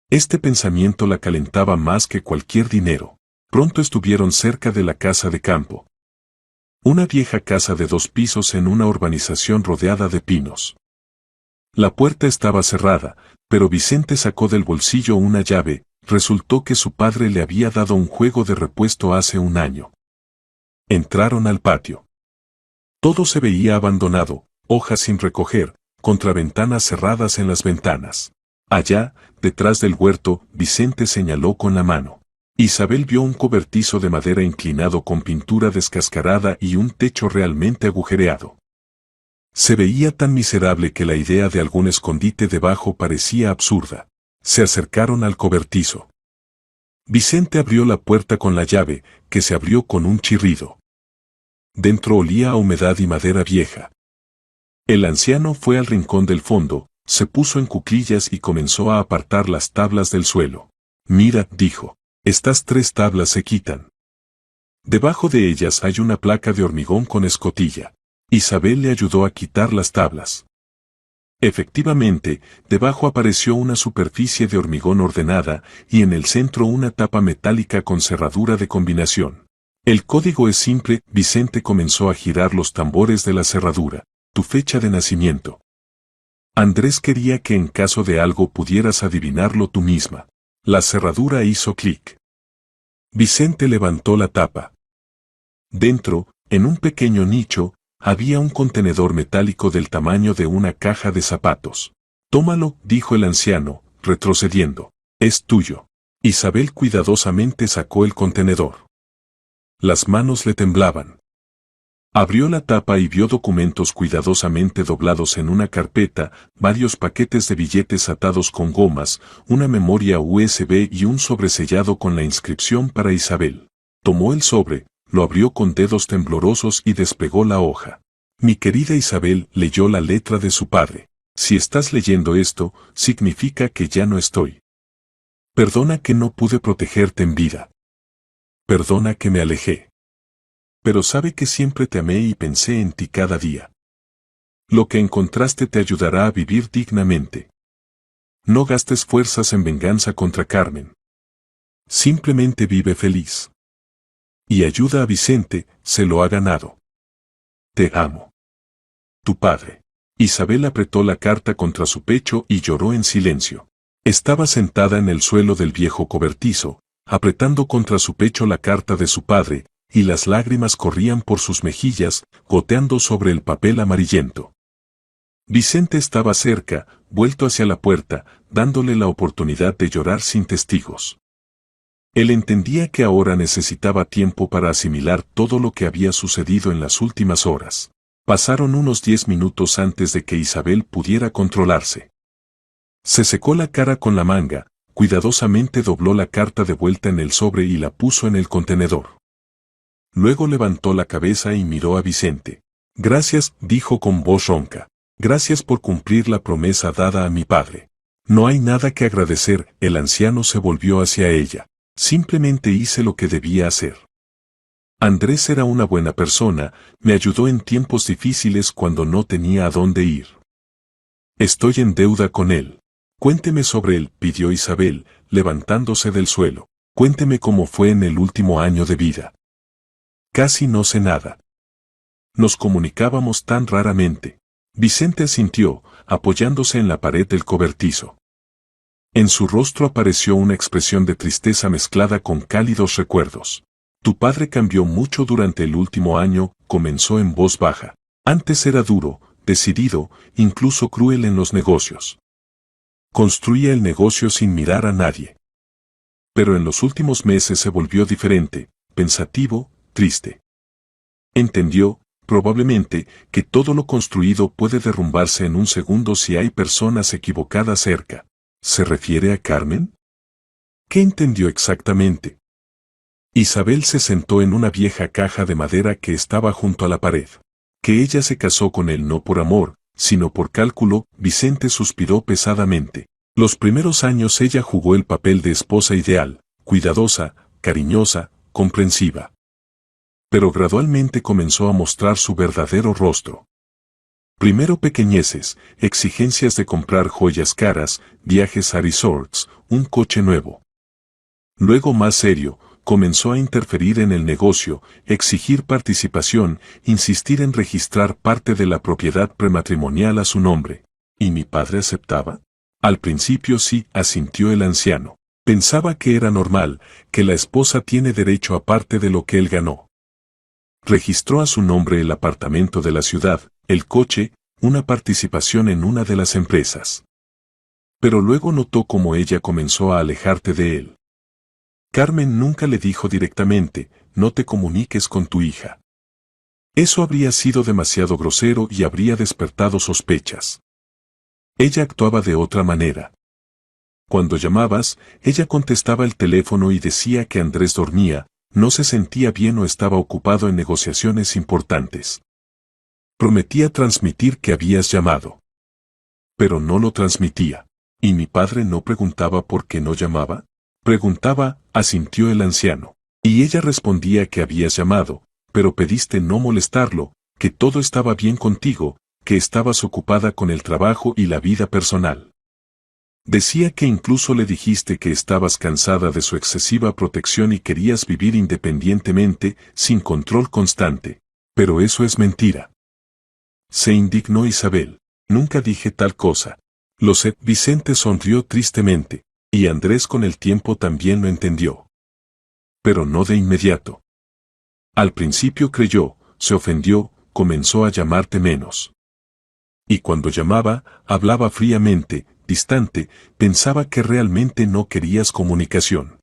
Este pensamiento la calentaba más que cualquier dinero. Pronto estuvieron cerca de la casa de campo. Una vieja casa de 2 pisos en una urbanización rodeada de pinos. La puerta estaba cerrada, pero Vicente sacó del bolsillo una llave. Resultó que su padre le había dado un juego de repuesto hace un año. Entraron al patio. Todo se veía abandonado, hojas sin recoger, contraventanas cerradas en las ventanas. Allá, detrás del huerto, Vicente señaló con la mano. Isabel vio un cobertizo de madera inclinado con pintura descascarada y un techo realmente agujereado. Se veía tan miserable que la idea de algún escondite debajo parecía absurda. Se acercaron al cobertizo. Vicente abrió la puerta con la llave, que se abrió con un chirrido. Dentro olía a humedad y madera vieja. El anciano fue al rincón del fondo, se puso en cuclillas y comenzó a apartar las tablas del suelo. Mira, dijo, estas 3 tablas se quitan. Debajo de ellas hay una placa de hormigón con escotilla. Isabel le ayudó a quitar las tablas. Efectivamente, debajo apareció una superficie de hormigón ordenada y en el centro una tapa metálica con cerradura de combinación. El código es simple. Vicente comenzó a girar los tambores de la cerradura. Tu fecha de nacimiento. Andrés quería que en caso de algo pudieras adivinarlo tú misma. La cerradura hizo clic. Vicente levantó la tapa. Dentro, en un pequeño nicho, había un contenedor metálico del tamaño de una caja de zapatos. Tómalo, dijo el anciano, retrocediendo. Es tuyo. Isabel cuidadosamente sacó el contenedor. Las manos le temblaban. Abrió la tapa y vio documentos cuidadosamente doblados en una carpeta, varios paquetes de billetes atados con gomas, una memoria USB y un sobresellado con la inscripción para Isabel. Tomó el sobre, lo abrió con dedos temblorosos y despegó la hoja. Mi querida Isabel, leyó la letra de su padre. Si estás leyendo esto, significa que ya no estoy. Perdona que no pude protegerte en vida. Perdona que me alejé. Pero sabe que siempre te amé y pensé en ti cada día. Lo que encontraste te ayudará a vivir dignamente. No gastes fuerzas en venganza contra Carmen. Simplemente vive feliz. Y ayuda a Vicente, se lo ha ganado. Te amo. Tu padre. Isabel apretó la carta contra su pecho y lloró en silencio. Estaba sentada en el suelo del viejo cobertizo, apretando contra su pecho la carta de su padre, y las lágrimas corrían por sus mejillas, goteando sobre el papel amarillento. Vicente estaba cerca, vuelto hacia la puerta, dándole la oportunidad de llorar sin testigos. Él entendía que ahora necesitaba tiempo para asimilar todo lo que había sucedido en las últimas horas. Pasaron unos 10 minutos antes de que Isabel pudiera controlarse. Se secó la cara con la manga, cuidadosamente dobló la carta de vuelta en el sobre y la puso en el contenedor. Luego levantó la cabeza y miró a Vicente. Gracias, dijo con voz ronca. Gracias por cumplir la promesa dada a mi padre. No hay nada que agradecer, el anciano se volvió hacia ella. Simplemente hice lo que debía hacer. Andrés era una buena persona, me ayudó en tiempos difíciles cuando no tenía a dónde ir. Estoy en deuda con él. Cuénteme sobre él, pidió Isabel, levantándose del suelo. Cuénteme cómo fue en el último año de vida. Casi no sé nada. Nos comunicábamos tan raramente. Vicente asintió, apoyándose en la pared del cobertizo. En su rostro apareció una expresión de tristeza mezclada con cálidos recuerdos. Tu padre cambió mucho durante el último año, comenzó en voz baja. Antes era duro, decidido, incluso cruel en los negocios. Construía el negocio sin mirar a nadie. Pero en los últimos meses se volvió diferente, pensativo, triste. Entendió, probablemente, que todo lo construido puede derrumbarse en un segundo si hay personas equivocadas cerca. ¿Se refiere a Carmen? ¿Qué entendió exactamente? Isabel se sentó en una vieja caja de madera que estaba junto a la pared. Que ella se casó con él no por amor, sino por cálculo. Vicente suspiró pesadamente. Los primeros años ella jugó el papel de esposa ideal, cuidadosa, cariñosa, comprensiva. Pero gradualmente comenzó a mostrar su verdadero rostro. Primero pequeñeces, exigencias de comprar joyas caras, viajes a resorts, un coche nuevo. Luego más serio, comenzó a interferir en el negocio, exigir participación, insistir en registrar parte de la propiedad prematrimonial a su nombre. ¿Y mi padre aceptaba? Al principio sí, asintió el anciano. Pensaba que era normal, que la esposa tiene derecho a parte de lo que él ganó. Registró a su nombre el apartamento de la ciudad, el coche, una participación en una de las empresas. Pero luego notó cómo ella comenzó a alejarte de él. Carmen nunca le dijo directamente, no te comuniques con tu hija. Eso habría sido demasiado grosero y habría despertado sospechas. Ella actuaba de otra manera. Cuando llamabas, ella contestaba el teléfono y decía que Andrés dormía, no se sentía bien o estaba ocupado en negociaciones importantes. Prometía transmitir que habías llamado. Pero no lo transmitía. ¿Y mi padre no preguntaba por qué no llamaba? Preguntaba, asintió el anciano. Y ella respondía que habías llamado, pero pediste no molestarlo, que todo estaba bien contigo, que estabas ocupada con el trabajo y la vida personal. Decía que incluso le dijiste que estabas cansada de su excesiva protección y querías vivir independientemente, sin control constante. Pero eso es mentira. Se indignó Isabel. Nunca dije tal cosa. Lo sé. Vicente sonrió tristemente, y Andrés con el tiempo también lo entendió. Pero no de inmediato. Al principio creyó, se ofendió, comenzó a llamarte menos. Y cuando llamaba, hablaba fríamente, distante, pensaba que realmente no querías comunicación.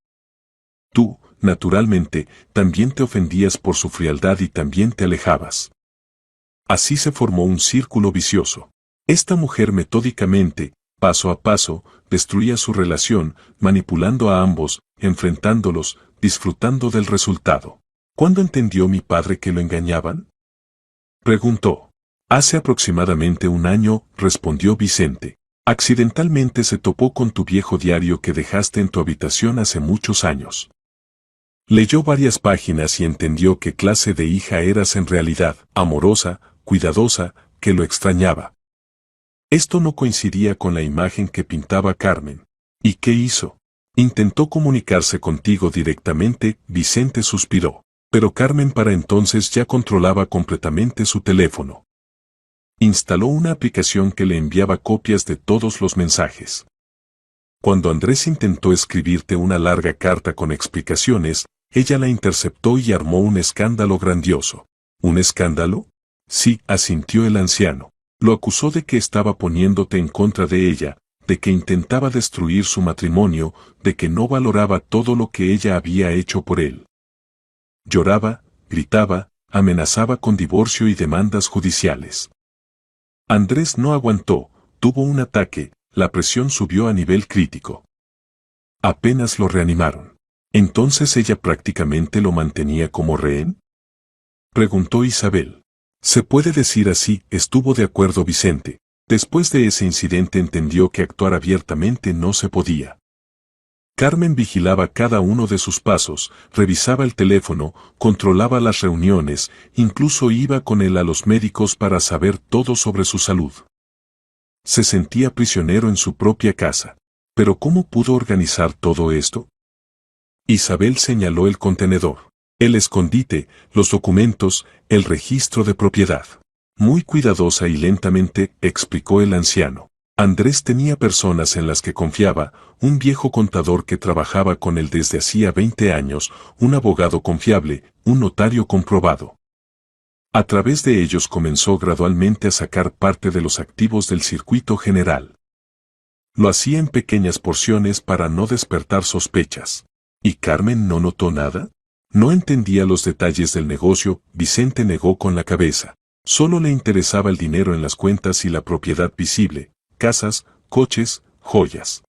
Tú, naturalmente, también te ofendías por su frialdad y también te alejabas. Así se formó un círculo vicioso. Esta mujer metódicamente, paso a paso, destruía su relación, manipulando a ambos, enfrentándolos, disfrutando del resultado. ¿Cuándo entendió mi padre que lo engañaban? Preguntó. Hace aproximadamente un año, respondió Vicente. Accidentalmente se topó con tu viejo diario que dejaste en tu habitación hace muchos años. Leyó varias páginas y entendió qué clase de hija eras en realidad, amorosa, cuidadosa, que lo extrañaba. Esto no coincidía con la imagen que pintaba Carmen. ¿Y qué hizo? Intentó comunicarse contigo directamente, Vicente suspiró. Pero Carmen para entonces ya controlaba completamente su teléfono. Instaló una aplicación que le enviaba copias de todos los mensajes. Cuando Andrés intentó escribirte una larga carta con explicaciones, ella la interceptó y armó un escándalo grandioso. ¿Un escándalo? Sí, asintió el anciano. Lo acusó de que estaba poniéndote en contra de ella, de que intentaba destruir su matrimonio, de que no valoraba todo lo que ella había hecho por él. Lloraba, gritaba, amenazaba con divorcio y demandas judiciales. Andrés no aguantó, tuvo un ataque, la presión subió a nivel crítico. Apenas lo reanimaron. ¿Entonces ella prácticamente lo mantenía como rehén? Preguntó Isabel. Se puede decir así, estuvo de acuerdo Vicente. Después de ese incidente entendió que actuar abiertamente no se podía. Carmen vigilaba cada uno de sus pasos, revisaba el teléfono, controlaba las reuniones, incluso iba con él a los médicos para saber todo sobre su salud. Se sentía prisionero en su propia casa. ¿Pero cómo pudo organizar todo esto? Isabel señaló el contenedor, el escondite, los documentos, el registro de propiedad. Muy cuidadosa y lentamente, explicó el anciano. Andrés tenía personas en las que confiaba, un viejo contador que trabajaba con él desde hacía 20 años, un abogado confiable, un notario comprobado. A través de ellos comenzó gradualmente a sacar parte de los activos del circuito general. Lo hacía en pequeñas porciones para no despertar sospechas. ¿Y Carmen no notó nada? No entendía los detalles del negocio, Vicente negó con la cabeza. Solo le interesaba el dinero en las cuentas y la propiedad visible, casas, coches, joyas.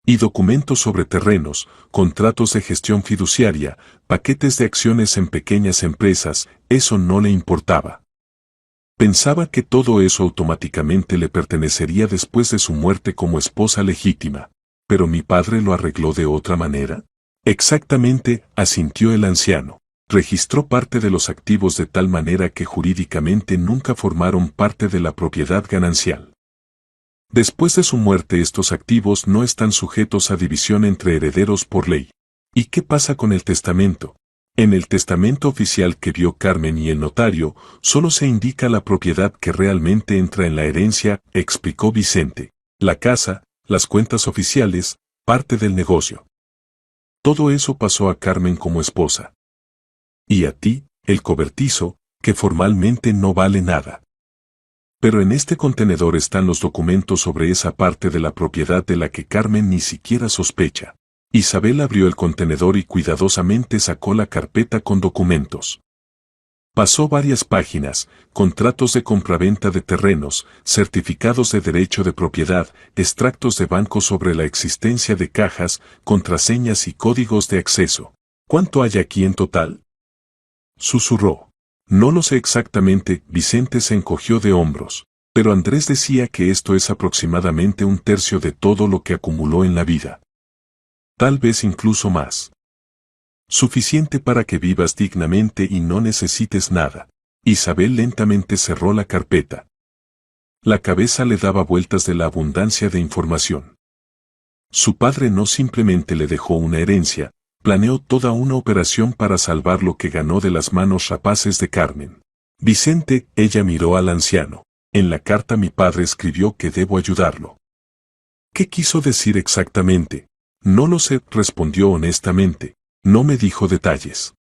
Y documentos sobre terrenos, contratos de gestión fiduciaria, paquetes de acciones en pequeñas empresas, eso no le importaba. Pensaba que todo eso automáticamente le pertenecería después de su muerte como esposa legítima. ¿Pero mi padre lo arregló de otra manera? Exactamente, asintió el anciano. Registró parte de los activos de tal manera que jurídicamente nunca formaron parte de la propiedad ganancial. Después de su muerte estos activos no están sujetos a división entre herederos por ley. ¿Y qué pasa con el testamento? En el testamento oficial que vio Carmen y el notario, solo se indica la propiedad que realmente entra en la herencia, explicó Vicente. La casa, las cuentas oficiales, parte del negocio. Todo eso pasó a Carmen como esposa. Y a ti, el cobertizo, que formalmente no vale nada. Pero en este contenedor están los documentos sobre esa parte de la propiedad de la que Carmen ni siquiera sospecha. Isabel abrió el contenedor y cuidadosamente sacó la carpeta con documentos. Pasó varias páginas, contratos de compraventa de terrenos, certificados de derecho de propiedad, extractos de banco sobre la existencia de cajas, contraseñas y códigos de acceso. ¿Cuánto hay aquí en total?, susurró. No lo sé exactamente, Vicente se encogió de hombros, pero Andrés decía que esto es aproximadamente un tercio de todo lo que acumuló en la vida. Tal vez incluso más. Suficiente para que vivas dignamente y no necesites nada. Isabel lentamente cerró la carpeta. La cabeza le daba vueltas de la abundancia de información. Su padre no simplemente le dejó una herencia, planeó toda una operación para salvar lo que ganó de las manos rapaces de Carmen. Vicente, ella miró al anciano. En la carta mi padre escribió que debo ayudarlo. ¿Qué quiso decir exactamente? No lo sé, respondió honestamente. No me dijo detalles.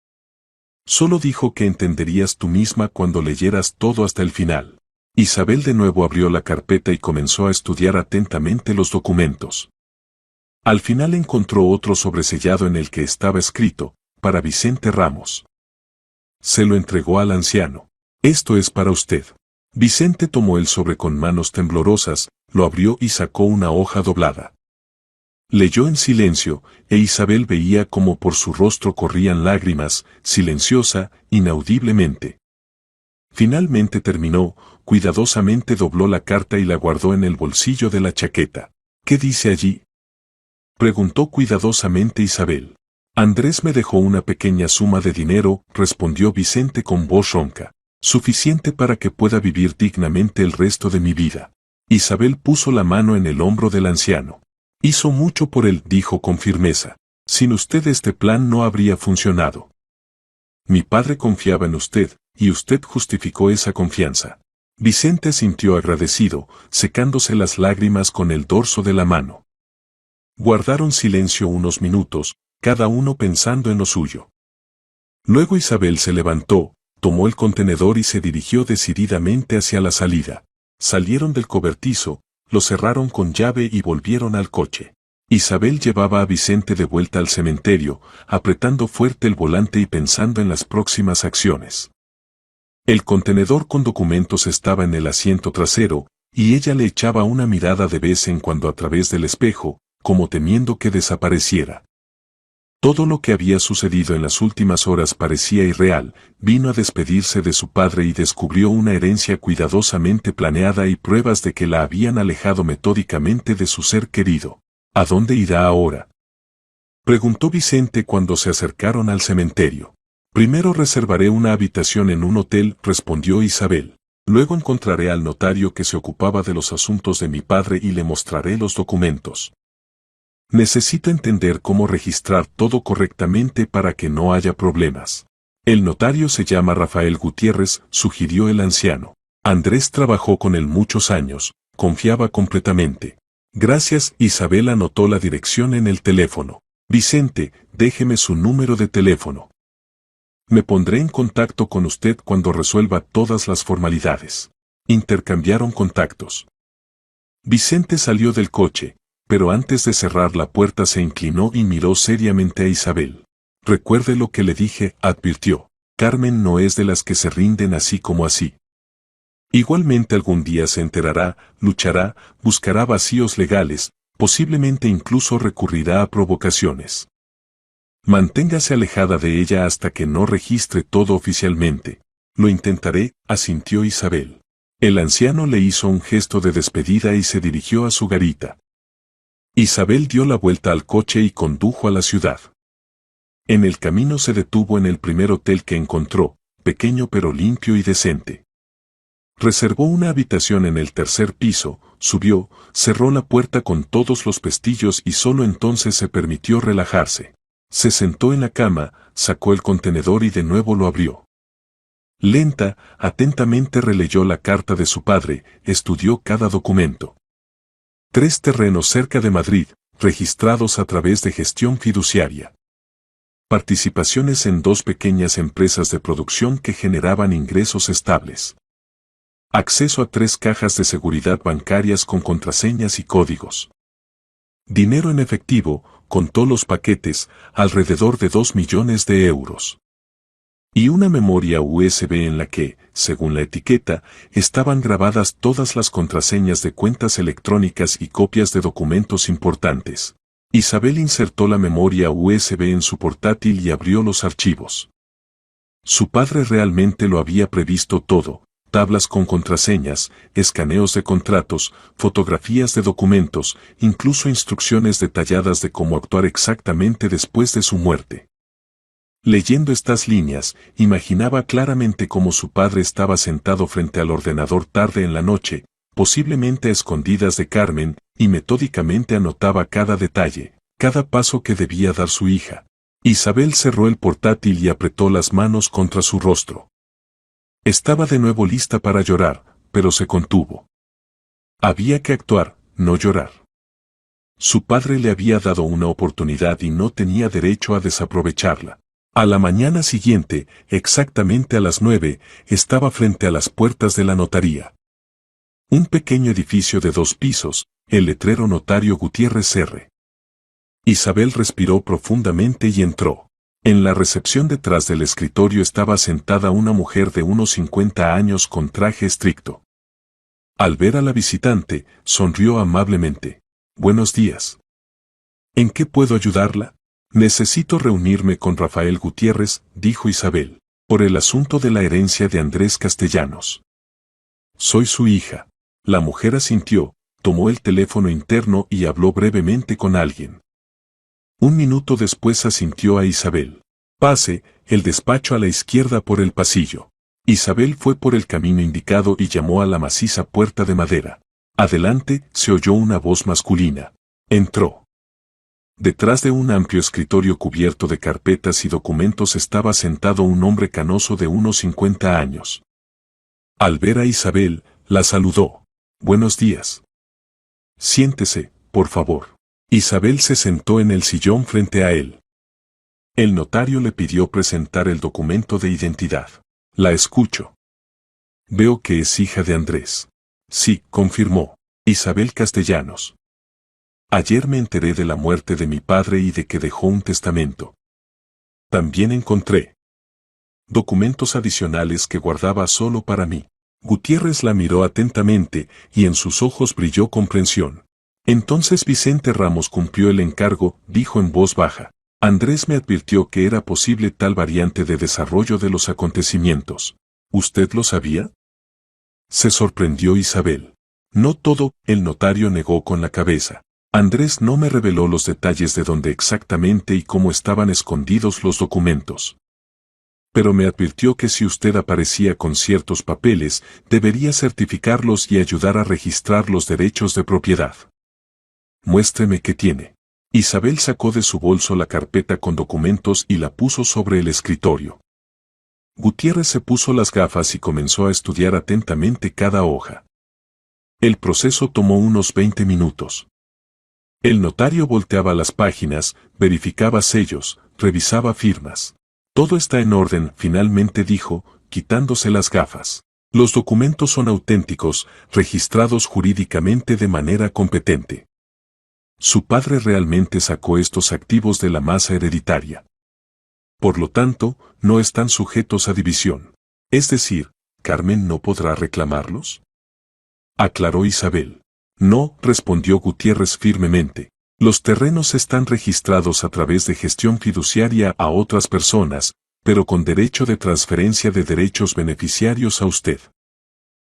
Solo dijo que entenderías tú misma cuando leyeras todo hasta el final. Isabel de nuevo abrió la carpeta y comenzó a estudiar atentamente los documentos. Al final encontró otro sobresellado en el que estaba escrito, para Vicente Ramos. Se lo entregó al anciano. Esto es para usted. Vicente tomó el sobre con manos temblorosas, lo abrió y sacó una hoja doblada. Leyó en silencio, e Isabel veía cómo por su rostro corrían lágrimas, silenciosa, inaudiblemente. Finalmente terminó, cuidadosamente dobló la carta y la guardó en el bolsillo de la chaqueta. ¿Qué dice allí?, preguntó cuidadosamente Isabel. Andrés me dejó una pequeña suma de dinero, respondió Vicente con voz ronca. Suficiente para que pueda vivir dignamente el resto de mi vida. Isabel puso la mano en el hombro del anciano. Hizo mucho por él, dijo con firmeza. Sin usted este plan no habría funcionado. Mi padre confiaba en usted, y usted justificó esa confianza. Vicente sintió agradecido, secándose las lágrimas con el dorso de la mano. Guardaron silencio unos minutos, cada uno pensando en lo suyo. Luego Isabel se levantó, tomó el contenedor y se dirigió decididamente hacia la salida. Salieron del cobertizo, lo cerraron con llave y volvieron al coche. Isabel llevaba a Vicente de vuelta al cementerio, apretando fuerte el volante y pensando en las próximas acciones. El contenedor con documentos estaba en el asiento trasero, y ella le echaba una mirada de vez en cuando a través del espejo, como temiendo que desapareciera. Todo lo que había sucedido en las últimas horas parecía irreal. Vino a despedirse de su padre y descubrió una herencia cuidadosamente planeada y pruebas de que la habían alejado metódicamente de su ser querido. ¿A dónde irá ahora?, preguntó Vicente cuando se acercaron al cementerio. Primero reservaré una habitación en un hotel, respondió Isabel. Luego encontraré al notario que se ocupaba de los asuntos de mi padre y le mostraré los documentos. Necesito entender cómo registrar todo correctamente para que no haya problemas. El notario se llama Rafael Gutiérrez, sugirió el anciano. Andrés trabajó con él muchos años, confiaba completamente. Gracias, Isabel anotó la dirección en el teléfono. Vicente, déjeme su número de teléfono. Me pondré en contacto con usted cuando resuelva todas las formalidades. Intercambiaron contactos. Vicente salió del coche, pero antes de cerrar la puerta se inclinó y miró seriamente a Isabel. Recuerde lo que le dije, advirtió. Carmen no es de las que se rinden así como así. Igualmente algún día se enterará, luchará, buscará vacíos legales, posiblemente incluso recurrirá a provocaciones. Manténgase alejada de ella hasta que no registre todo oficialmente. Lo intentaré, asintió Isabel. El anciano le hizo un gesto de despedida y se dirigió a su garita. Isabel dio la vuelta al coche y condujo a la ciudad. En el camino se detuvo en el primer hotel que encontró, pequeño pero limpio y decente. Reservó una habitación en el tercer piso, subió, cerró la puerta con todos los pestillos y solo entonces se permitió relajarse. Se sentó en la cama, sacó el contenedor y de nuevo lo abrió. Lenta, atentamente releyó la carta de su padre, estudió cada documento. 3 terrenos cerca de Madrid, registrados a través de gestión fiduciaria. Participaciones en 2 pequeñas empresas de producción que generaban ingresos estables. Acceso a 3 cajas de seguridad bancarias con contraseñas y códigos. Dinero en efectivo, contó los paquetes, alrededor de 2 millones de euros. Y una memoria USB en la que, según la etiqueta, estaban grabadas todas las contraseñas de cuentas electrónicas y copias de documentos importantes. Isabel insertó la memoria USB en su portátil y abrió los archivos. Su padre realmente lo había previsto todo: tablas con contraseñas, escaneos de contratos, fotografías de documentos, incluso instrucciones detalladas de cómo actuar exactamente después de su muerte. Leyendo estas líneas, imaginaba claramente cómo su padre estaba sentado frente al ordenador tarde en la noche, posiblemente a escondidas de Carmen, y metódicamente anotaba cada detalle, cada paso que debía dar su hija. Isabel cerró el portátil y apretó las manos contra su rostro. Estaba de nuevo lista para llorar, pero se contuvo. Había que actuar, no llorar. Su padre le había dado una oportunidad y no tenía derecho a desaprovecharla. A la mañana siguiente, exactamente a las 9, estaba frente a las puertas de la notaría. Un pequeño edificio de 2 pisos, el letrero Notario Gutiérrez R. Isabel respiró profundamente y entró. En la recepción detrás del escritorio estaba sentada una mujer de unos 50 años con traje estricto. Al ver a la visitante, sonrió amablemente. «Buenos días. ¿En qué puedo ayudarla?» «Necesito reunirme con Rafael Gutiérrez», dijo Isabel, «por el asunto de la herencia de Andrés Castellanos». «Soy su hija». La mujer asintió, tomó el teléfono interno y habló brevemente con alguien. Un minuto después asintió a Isabel. «Pase, el despacho a la izquierda por el pasillo». Isabel fue por el camino indicado y llamó a la maciza puerta de madera. Adelante, se oyó una voz masculina. Entró. Detrás de un amplio escritorio cubierto de carpetas y documentos estaba sentado un hombre canoso de unos 50 años. Al ver a Isabel, la saludó. «Buenos días. Siéntese, por favor». Isabel se sentó en el sillón frente a él. El notario le pidió presentar el documento de identidad. «La escucho». «Veo que es hija de Andrés». «Sí», confirmó. «Isabel Castellanos. Ayer me enteré de la muerte de mi padre y de que dejó un testamento. También encontré documentos adicionales que guardaba solo para mí». Gutiérrez la miró atentamente y en sus ojos brilló comprensión. «Entonces Vicente Ramos cumplió el encargo», dijo en voz baja. «Andrés me advirtió que era posible tal variante de desarrollo de los acontecimientos. ¿Usted lo sabía?». Se sorprendió Isabel. «No todo», el notario negó con la cabeza. «Andrés no me reveló los detalles de dónde exactamente y cómo estaban escondidos los documentos. Pero me advirtió que si usted aparecía con ciertos papeles, debería certificarlos y ayudar a registrar los derechos de propiedad». «Muéstreme qué tiene». Isabel sacó de su bolso la carpeta con documentos y la puso sobre el escritorio. Gutiérrez se puso las gafas y comenzó a estudiar atentamente cada hoja. El proceso tomó unos 20 minutos. El notario volteaba las páginas, verificaba sellos, revisaba firmas. «Todo está en orden», finalmente dijo, quitándose las gafas. «Los documentos son auténticos, registrados jurídicamente de manera competente. Su padre realmente sacó estos activos de la masa hereditaria. Por lo tanto, no están sujetos a división. Es decir, ¿Carmen no podrá reclamarlos?», aclaró Isabel. «No», respondió Gutiérrez firmemente. «Los terrenos están registrados a través de gestión fiduciaria a otras personas, pero con derecho de transferencia de derechos beneficiarios a usted.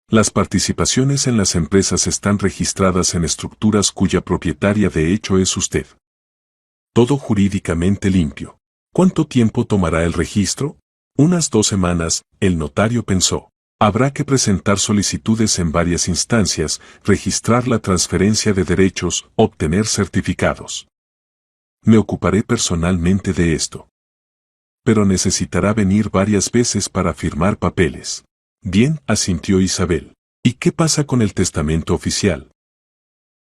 Las participaciones en las empresas están registradas en estructuras cuya propietaria de hecho es usted. Todo jurídicamente limpio. ¿Cuánto tiempo tomará el registro?». «Unas 2 semanas», el notario pensó. «Habrá que presentar solicitudes en varias instancias, registrar la transferencia de derechos, obtener certificados. Me ocuparé personalmente de esto. Pero necesitará venir varias veces para firmar papeles». «Bien», asintió Isabel. «¿Y qué pasa con el testamento oficial?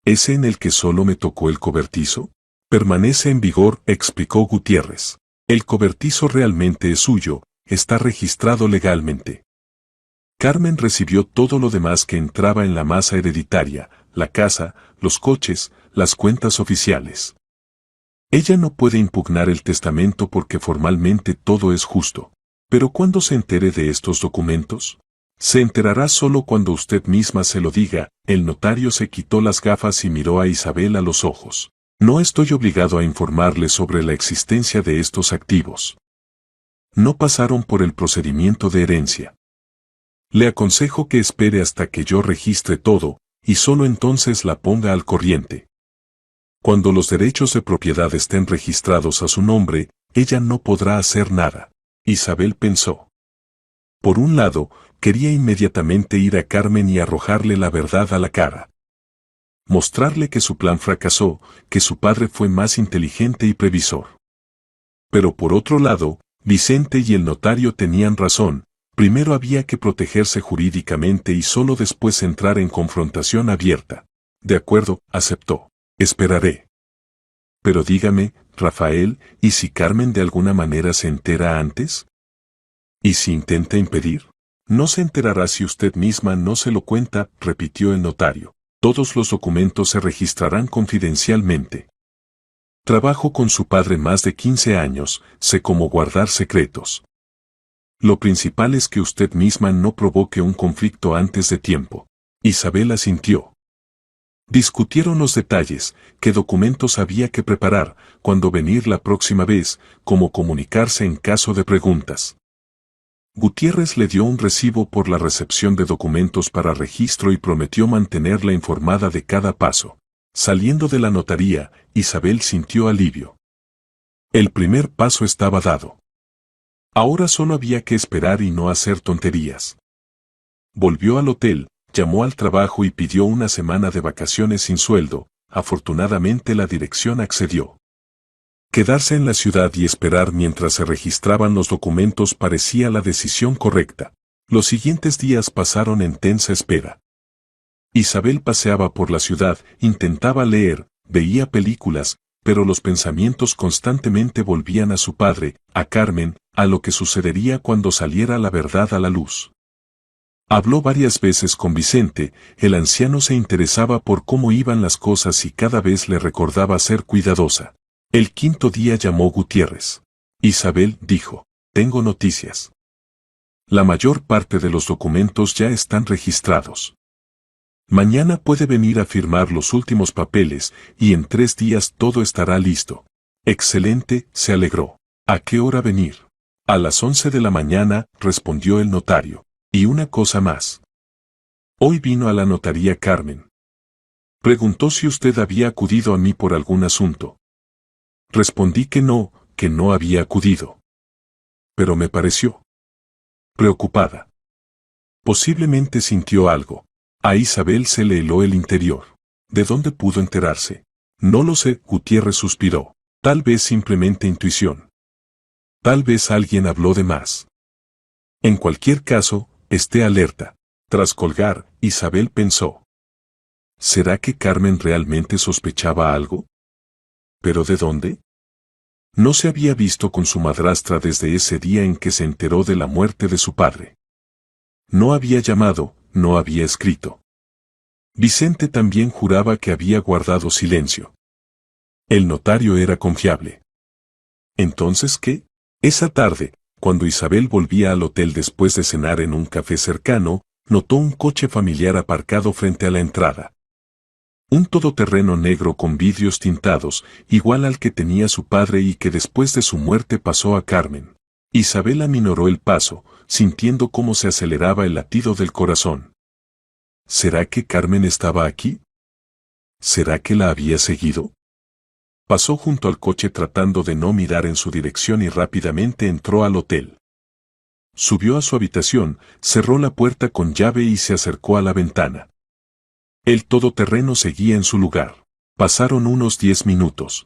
¿Ese en el que solo me tocó el cobertizo?». «Permanece en vigor», explicó Gutiérrez. «El cobertizo realmente es suyo, está registrado legalmente. Carmen recibió todo lo demás que entraba en la masa hereditaria, la casa, los coches, las cuentas oficiales. Ella no puede impugnar el testamento porque formalmente todo es justo. Pero ¿cuándo se entere de estos documentos? Se enterará solo cuando usted misma se lo diga. El notario se quitó las gafas y miró a Isabel a los ojos. No estoy obligado a informarle sobre la existencia de estos activos. No pasaron por el procedimiento de herencia. Le aconsejo que espere hasta que yo registre todo, y solo entonces la ponga al corriente. Cuando los derechos de propiedad estén registrados a su nombre, ella no podrá hacer nada. Isabel pensó. Por un lado, quería inmediatamente ir a Carmen y arrojarle la verdad a la cara. Mostrarle que su plan fracasó, que su padre fue más inteligente y previsor. Pero por otro lado, Vicente y el notario tenían razón. Primero había que protegerse jurídicamente y solo después entrar en confrontación abierta. De acuerdo, aceptó. Esperaré. Pero dígame, Rafael, ¿y si Carmen de alguna manera se entera antes? ¿Y si intenta impedir? No se enterará si usted misma no se lo cuenta, repitió el notario. Todos los documentos se registrarán confidencialmente. Trabajo con su padre más de 15 años, sé cómo guardar secretos. Lo principal es que usted misma no provoque un conflicto antes de tiempo. Isabel asintió. Discutieron los detalles, qué documentos había que preparar, cuándo venir la próxima vez, cómo comunicarse en caso de preguntas. Gutiérrez le dio un recibo por la recepción de documentos para registro y prometió mantenerla informada de cada paso. Saliendo de la notaría, Isabel sintió alivio. El primer paso estaba dado. Ahora solo había que esperar y no hacer tonterías. Volvió al hotel, llamó al trabajo y pidió una semana de vacaciones sin sueldo. Afortunadamente la dirección accedió. Quedarse en la ciudad y esperar mientras se registraban los documentos parecía la decisión correcta. Los siguientes días pasaron en tensa espera. Isabel paseaba por la ciudad, intentaba leer, veía películas, pero los pensamientos constantemente volvían a su padre, a Carmen, a lo que sucedería cuando saliera la verdad a la luz. Habló varias veces con Vicente, el anciano se interesaba por cómo iban las cosas y cada vez le recordaba ser cuidadosa. El quinto día llamó Gutiérrez. Isabel dijo, tengo noticias. La mayor parte de los documentos ya están registrados. Mañana puede venir a firmar los últimos papeles y en 3 días todo estará listo. Excelente, se alegró. ¿A qué hora venir? A las 11 de la mañana, respondió el notario. Y una cosa más. Hoy vino a la notaría Carmen. Preguntó si usted había acudido a mí por algún asunto. Respondí que no había acudido. Pero me pareció preocupada. Posiblemente sintió algo. A Isabel se le heló el interior. ¿De dónde pudo enterarse? No lo sé, Gutiérrez suspiró. Tal vez simplemente intuición. Tal vez alguien habló de más. En cualquier caso, esté alerta. Tras colgar, Isabel pensó. ¿Será que Carmen realmente sospechaba algo? ¿Pero de dónde? No se había visto con su madrastra desde ese día en que se enteró de la muerte de su padre. No había llamado, no había escrito. Vicente también juraba que había guardado silencio. El notario era confiable. ¿Entonces qué? Esa tarde, cuando Isabel volvía al hotel después de cenar en un café cercano, notó un coche familiar aparcado frente a la entrada. Un todoterreno negro con vidrios tintados, igual al que tenía su padre y que después de su muerte pasó a Carmen. Isabel aminoró el paso, sintiendo cómo se aceleraba el latido del corazón. ¿Será que Carmen estaba aquí? ¿Será que la había seguido? Pasó junto al coche tratando de no mirar en su dirección y rápidamente entró al hotel. Subió a su habitación, cerró la puerta con llave y se acercó a la ventana. El todoterreno seguía en su lugar. Pasaron unos 10 minutos.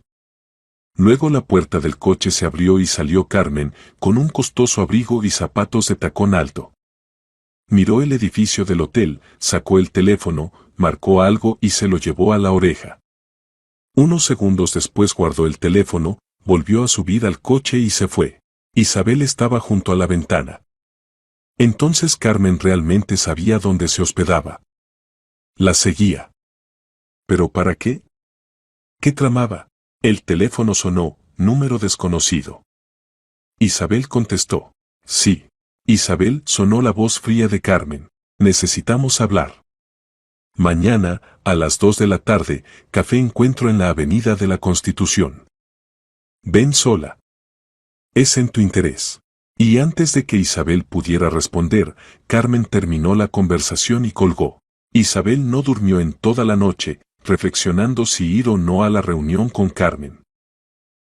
Luego la puerta del coche se abrió y salió Carmen, con un costoso abrigo y zapatos de tacón alto. Miró el edificio del hotel, sacó el teléfono, marcó algo y se lo llevó a la oreja. Unos segundos después guardó el teléfono, volvió a subir al coche y se fue. Isabel estaba junto a la ventana. Entonces Carmen realmente sabía dónde se hospedaba. La seguía. ¿Pero para qué? ¿Qué tramaba? El teléfono sonó, número desconocido. Isabel contestó. Sí. Isabel, sonó la voz fría de Carmen. Necesitamos hablar. Mañana, a las 2 de la tarde, café encuentro en la Avenida de la Constitución. Ven sola. Es en tu interés. Y antes de que Isabel pudiera responder, Carmen terminó la conversación y colgó. Isabel no durmió en toda la noche, reflexionando si ir o no a la reunión con Carmen.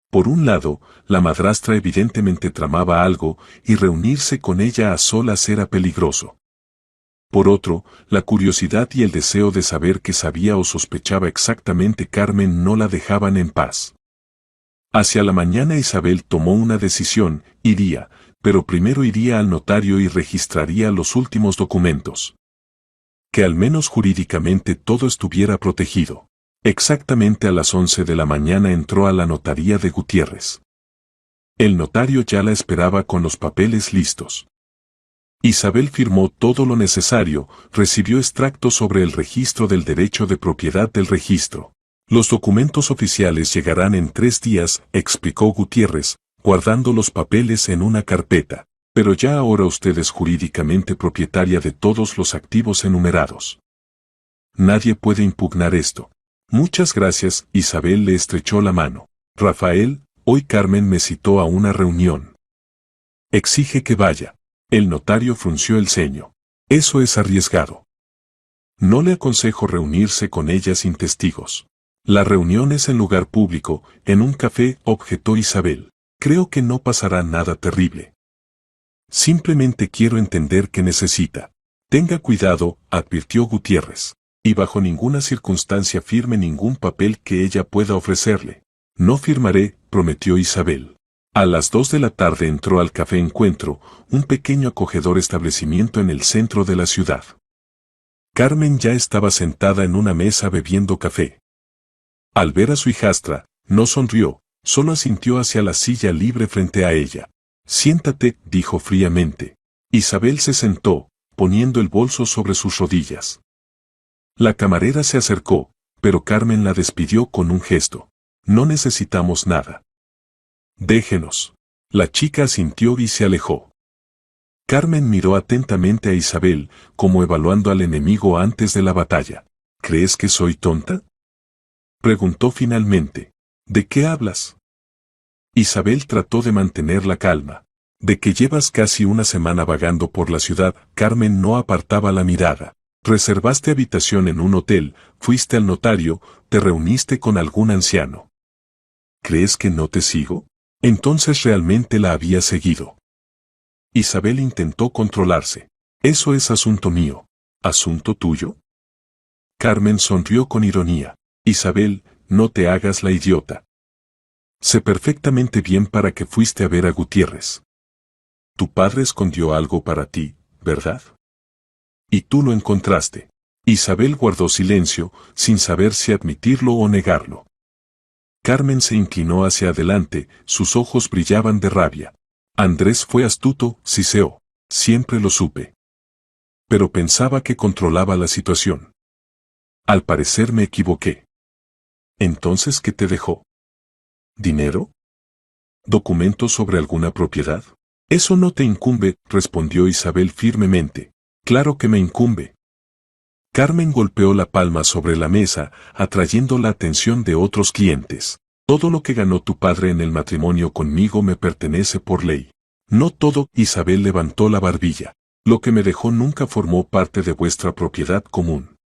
Por un lado, la madrastra evidentemente tramaba algo, y reunirse con ella a solas era peligroso. Por otro, la curiosidad y el deseo de saber qué sabía o sospechaba exactamente Carmen no la dejaban en paz. Hacia la mañana Isabel tomó una decisión, iría, pero primero iría al notario y registraría los últimos documentos. Que al menos jurídicamente todo estuviera protegido. Exactamente a las 11 de la mañana entró a la notaría de Gutiérrez. El notario ya la esperaba con los papeles listos. Isabel firmó todo lo necesario, recibió extractos sobre el registro del derecho de propiedad del registro. Los documentos oficiales llegarán en 3 días, explicó Gutiérrez, guardando los papeles en una carpeta. Pero ya ahora usted es jurídicamente propietaria de todos los activos enumerados. Nadie puede impugnar esto. Muchas gracias, Isabel le estrechó la mano. Rafael, hoy Carmen me citó a una reunión. Exige que vaya. El notario frunció el ceño. Eso es arriesgado. No le aconsejo reunirse con ella sin testigos. La reunión es en lugar público, en un café, objetó Isabel. Creo que no pasará nada terrible. Simplemente quiero entender qué necesita. Tenga cuidado, advirtió Gutiérrez. Y bajo ninguna circunstancia firme ningún papel que ella pueda ofrecerle. No firmaré, prometió Isabel. A las 2 de la tarde entró al Café Encuentro, un pequeño acogedor establecimiento en el centro de la ciudad. Carmen ya estaba sentada en una mesa bebiendo café. Al ver a su hijastra, no sonrió, solo asintió hacia la silla libre frente a ella. Siéntate, dijo fríamente. Isabel se sentó, poniendo el bolso sobre sus rodillas. La camarera se acercó, pero Carmen la despidió con un gesto. No necesitamos nada. Déjenos. La chica asintió y se alejó. Carmen miró atentamente a Isabel, como evaluando al enemigo antes de la batalla. ¿Crees que soy tonta? Preguntó finalmente. ¿De qué hablas? Isabel trató de mantener la calma. De que llevas casi una semana vagando por la ciudad, Carmen no apartaba la mirada. Reservaste habitación en un hotel, fuiste al notario, te reuniste con algún anciano. ¿Crees que no te sigo? Entonces realmente la había seguido. Isabel intentó controlarse. Eso es asunto mío. ¿Asunto tuyo? Carmen sonrió con ironía. Isabel, no te hagas la idiota. Sé perfectamente bien para qué fuiste a ver a Gutiérrez. Tu padre escondió algo para ti, ¿verdad? Y tú lo encontraste. Isabel guardó silencio, sin saber si admitirlo o negarlo. Carmen se inclinó hacia adelante, sus ojos brillaban de rabia. Andrés fue astuto, siseó. Siempre lo supe. Pero pensaba que controlaba la situación. Al parecer me equivoqué. ¿Entonces qué te dejó? ¿Dinero? ¿Documentos sobre alguna propiedad? Eso no te incumbe, respondió Isabel firmemente. Claro que me incumbe. Carmen golpeó la palma sobre la mesa, atrayendo la atención de otros clientes. Todo lo que ganó tu padre en el matrimonio conmigo me pertenece por ley. No todo, Isabel levantó la barbilla. Lo que me dejó nunca formó parte de vuestra propiedad común.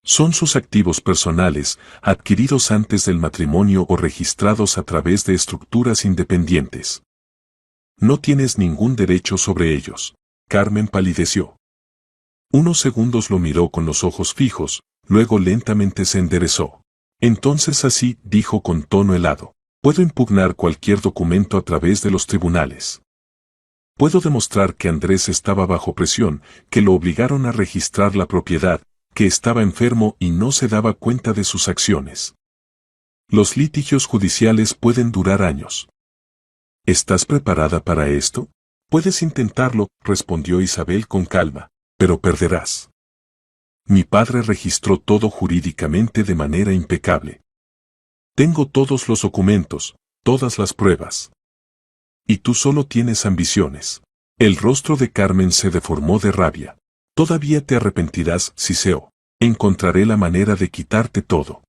Son sus activos personales, adquiridos antes del matrimonio o registrados a través de estructuras independientes. No tienes ningún derecho sobre ellos. Carmen palideció. Unos segundos lo miró con los ojos fijos, luego lentamente se enderezó. Entonces así, dijo con tono helado, puedo impugnar cualquier documento a través de los tribunales. Puedo demostrar que Andrés estaba bajo presión, que lo obligaron a registrar la propiedad, que estaba enfermo y no se daba cuenta de sus acciones. Los litigios judiciales pueden durar años. ¿Estás preparada para esto? Puedes intentarlo, respondió Isabel con calma. Pero perderás. Mi padre registró todo jurídicamente de manera impecable. Tengo todos los documentos, todas las pruebas. Y tú solo tienes ambiciones. El rostro de Carmen se deformó de rabia. Todavía te arrepentirás, Siseo. Encontraré la manera de quitarte todo.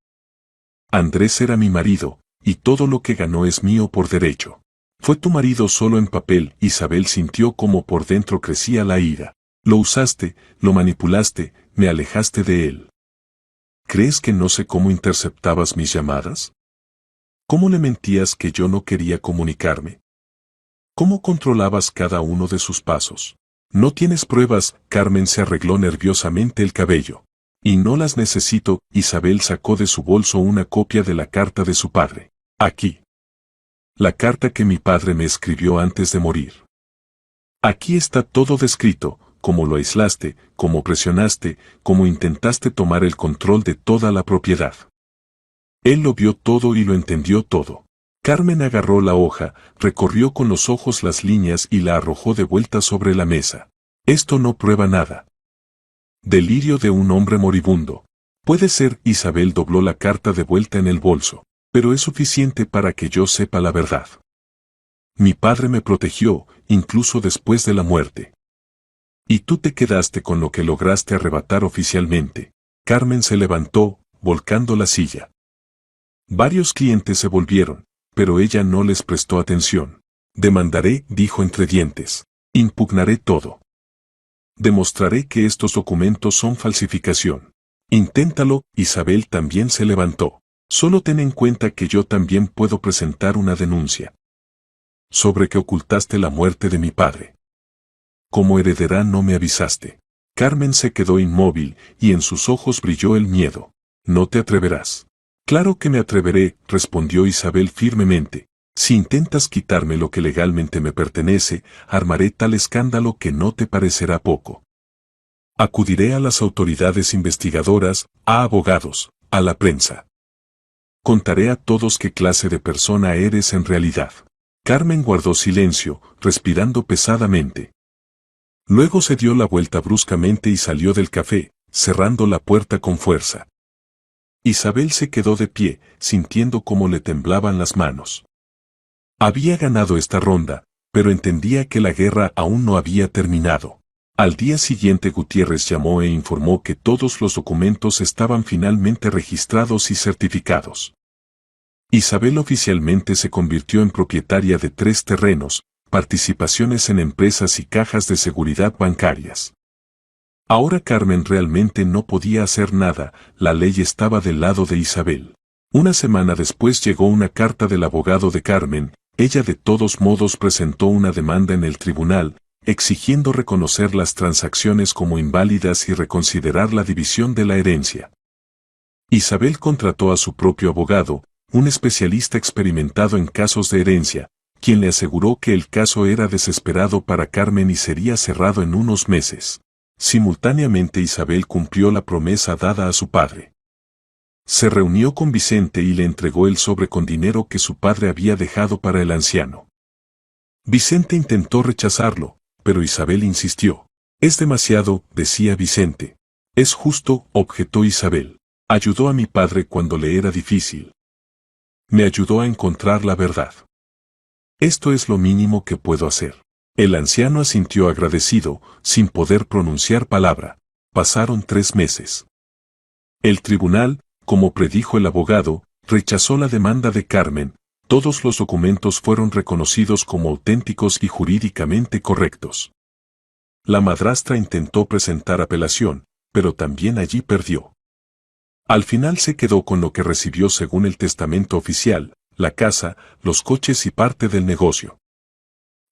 Andrés era mi marido, y todo lo que ganó es mío por derecho. Fue tu marido solo en papel. Isabel sintió como por dentro crecía la ira. Lo usaste, lo manipulaste, me alejaste de él. ¿Crees que no sé cómo interceptabas mis llamadas? ¿Cómo le mentías que yo no quería comunicarme? ¿Cómo controlabas cada uno de sus pasos? No tienes pruebas. Carmen se arregló nerviosamente el cabello. Y no las necesito. Isabel sacó de su bolso una copia de la carta de su padre. Aquí. La carta que mi padre me escribió antes de morir. Aquí está todo descrito, cómo lo aislaste, cómo presionaste, cómo intentaste tomar el control de toda la propiedad. Él lo vio todo y lo entendió todo. Carmen agarró la hoja, recorrió con los ojos las líneas y la arrojó de vuelta sobre la mesa. Esto no prueba nada. Delirio de un hombre moribundo. Puede ser. Isabel dobló la carta de vuelta en el bolso, pero es suficiente para que yo sepa la verdad. Mi padre me protegió, incluso después de la muerte. Y tú te quedaste con lo que lograste arrebatar oficialmente. Carmen se levantó, volcando la silla. Varios clientes se volvieron, pero ella no les prestó atención. Demandaré, dijo entre dientes. Impugnaré todo. Demostraré que estos documentos son falsificación. Inténtalo. Isabel también se levantó. Solo ten en cuenta que yo también puedo presentar una denuncia. Sobre que ocultaste la muerte de mi padre. Como heredera no me avisaste. Carmen se quedó inmóvil y en sus ojos brilló el miedo. No te atreverás. Claro que me atreveré, respondió Isabel firmemente. Si intentas quitarme lo que legalmente me pertenece, armaré tal escándalo que no te parecerá poco. Acudiré a las autoridades investigadoras, a abogados, a la prensa. Contaré a todos qué clase de persona eres en realidad. Carmen guardó silencio, respirando pesadamente. Luego se dio la vuelta bruscamente y salió del café, cerrando la puerta con fuerza. Isabel se quedó de pie, sintiendo cómo le temblaban las manos. Había ganado esta ronda, pero entendía que la guerra aún no había terminado. Al día siguiente Gutiérrez llamó e informó que todos los documentos estaban finalmente registrados y certificados. Isabel oficialmente se convirtió en propietaria de 3 terrenos, participaciones en empresas y cajas de seguridad bancarias. Ahora Carmen realmente no podía hacer nada, la ley estaba del lado de Isabel. Una semana después llegó una carta del abogado de Carmen. Ella de todos modos presentó una demanda en el tribunal, exigiendo reconocer las transacciones como inválidas y reconsiderar la división de la herencia. Isabel contrató a su propio abogado, un especialista experimentado en casos de herencia, quien le aseguró que el caso era desesperado para Carmen y sería cerrado en unos meses. Simultáneamente Isabel cumplió la promesa dada a su padre. Se reunió con Vicente y le entregó el sobre con dinero que su padre había dejado para el anciano. Vicente intentó rechazarlo, pero Isabel insistió. Es demasiado, decía Vicente. Es justo, objetó Isabel. Ayudó a mi padre cuando le era difícil. Me ayudó a encontrar la verdad. Esto es lo mínimo que puedo hacer. El anciano asintió agradecido, sin poder pronunciar palabra. Pasaron 3 meses. El tribunal, como predijo el abogado, rechazó la demanda de Carmen. Todos los documentos fueron reconocidos como auténticos y jurídicamente correctos. La madrastra intentó presentar apelación, pero también allí perdió. Al final se quedó con lo que recibió según el testamento oficial, la casa, los coches y parte del negocio.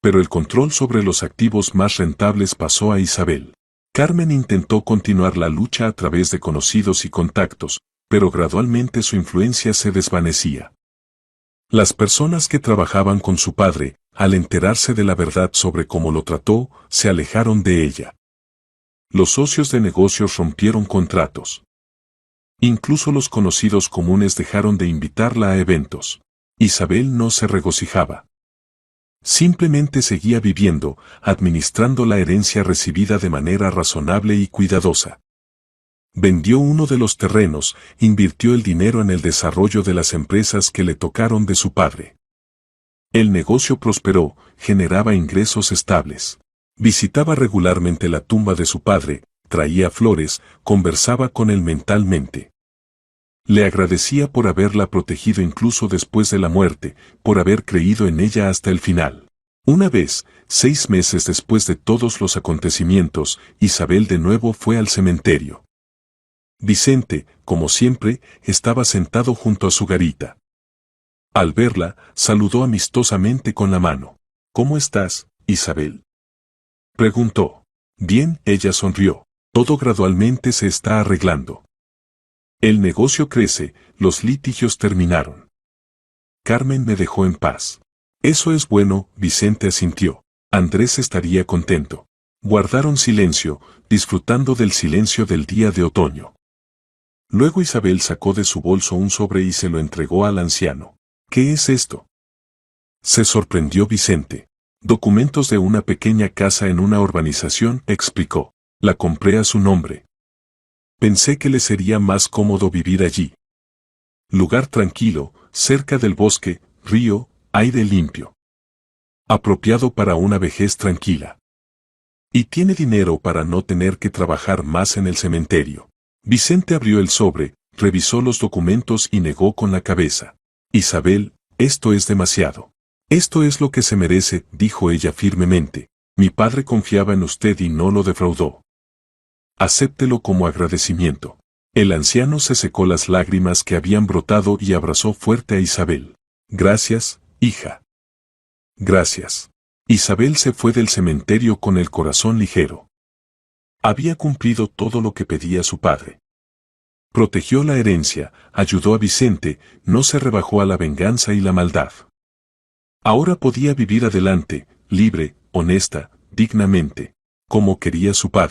Pero el control sobre los activos más rentables pasó a Isabel. Carmen intentó continuar la lucha a través de conocidos y contactos, pero gradualmente su influencia se desvanecía. Las personas que trabajaban con su padre, al enterarse de la verdad sobre cómo lo trató, se alejaron de ella. Los socios de negocios rompieron contratos. Incluso los conocidos comunes dejaron de invitarla a eventos. Isabel no se regocijaba. Simplemente seguía viviendo, administrando la herencia recibida de manera razonable y cuidadosa. Vendió uno de los terrenos, invirtió el dinero en el desarrollo de las empresas que le tocaron de su padre. El negocio prosperó, generaba ingresos estables. Visitaba regularmente la tumba de su padre, traía flores, conversaba con él mentalmente. Le agradecía por haberla protegido incluso después de la muerte, por haber creído en ella hasta el final. Una vez, 6 meses después de todos los acontecimientos, Isabel de nuevo fue al cementerio. Vicente, como siempre, estaba sentado junto a su garita. Al verla, saludó amistosamente con la mano. «¿Cómo estás, Isabel?», preguntó. «Bien», ella sonrió. «Todo gradualmente se está arreglando. El negocio crece, los litigios terminaron. Carmen me dejó en paz». «Eso es bueno», Vicente asintió. Andrés estaría contento. Guardaron silencio, disfrutando del silencio del día de otoño. Luego Isabel sacó de su bolso un sobre y se lo entregó al anciano. «¿Qué es esto?», se sorprendió Vicente. «Documentos de una pequeña casa en una urbanización», explicó. «La compré a su nombre. Pensé que le sería más cómodo vivir allí. Lugar tranquilo, cerca del bosque, río, aire limpio. Apropiado para una vejez tranquila. Y tiene dinero para no tener que trabajar más en el cementerio». Vicente abrió el sobre, revisó los documentos y negó con la cabeza. «Isabel, esto es demasiado». «Esto es lo que se merece», dijo ella firmemente. «Mi padre confiaba en usted y no lo defraudó. Acéptelo como agradecimiento». El anciano se secó las lágrimas que habían brotado y abrazó fuerte a Isabel. «Gracias, hija». «Gracias». Isabel se fue del cementerio con el corazón ligero. Había cumplido todo lo que pedía su padre. Protegió la herencia, ayudó a Vicente, no se rebajó a la venganza y la maldad. Ahora podía vivir adelante, libre, honesta, dignamente, como quería su padre.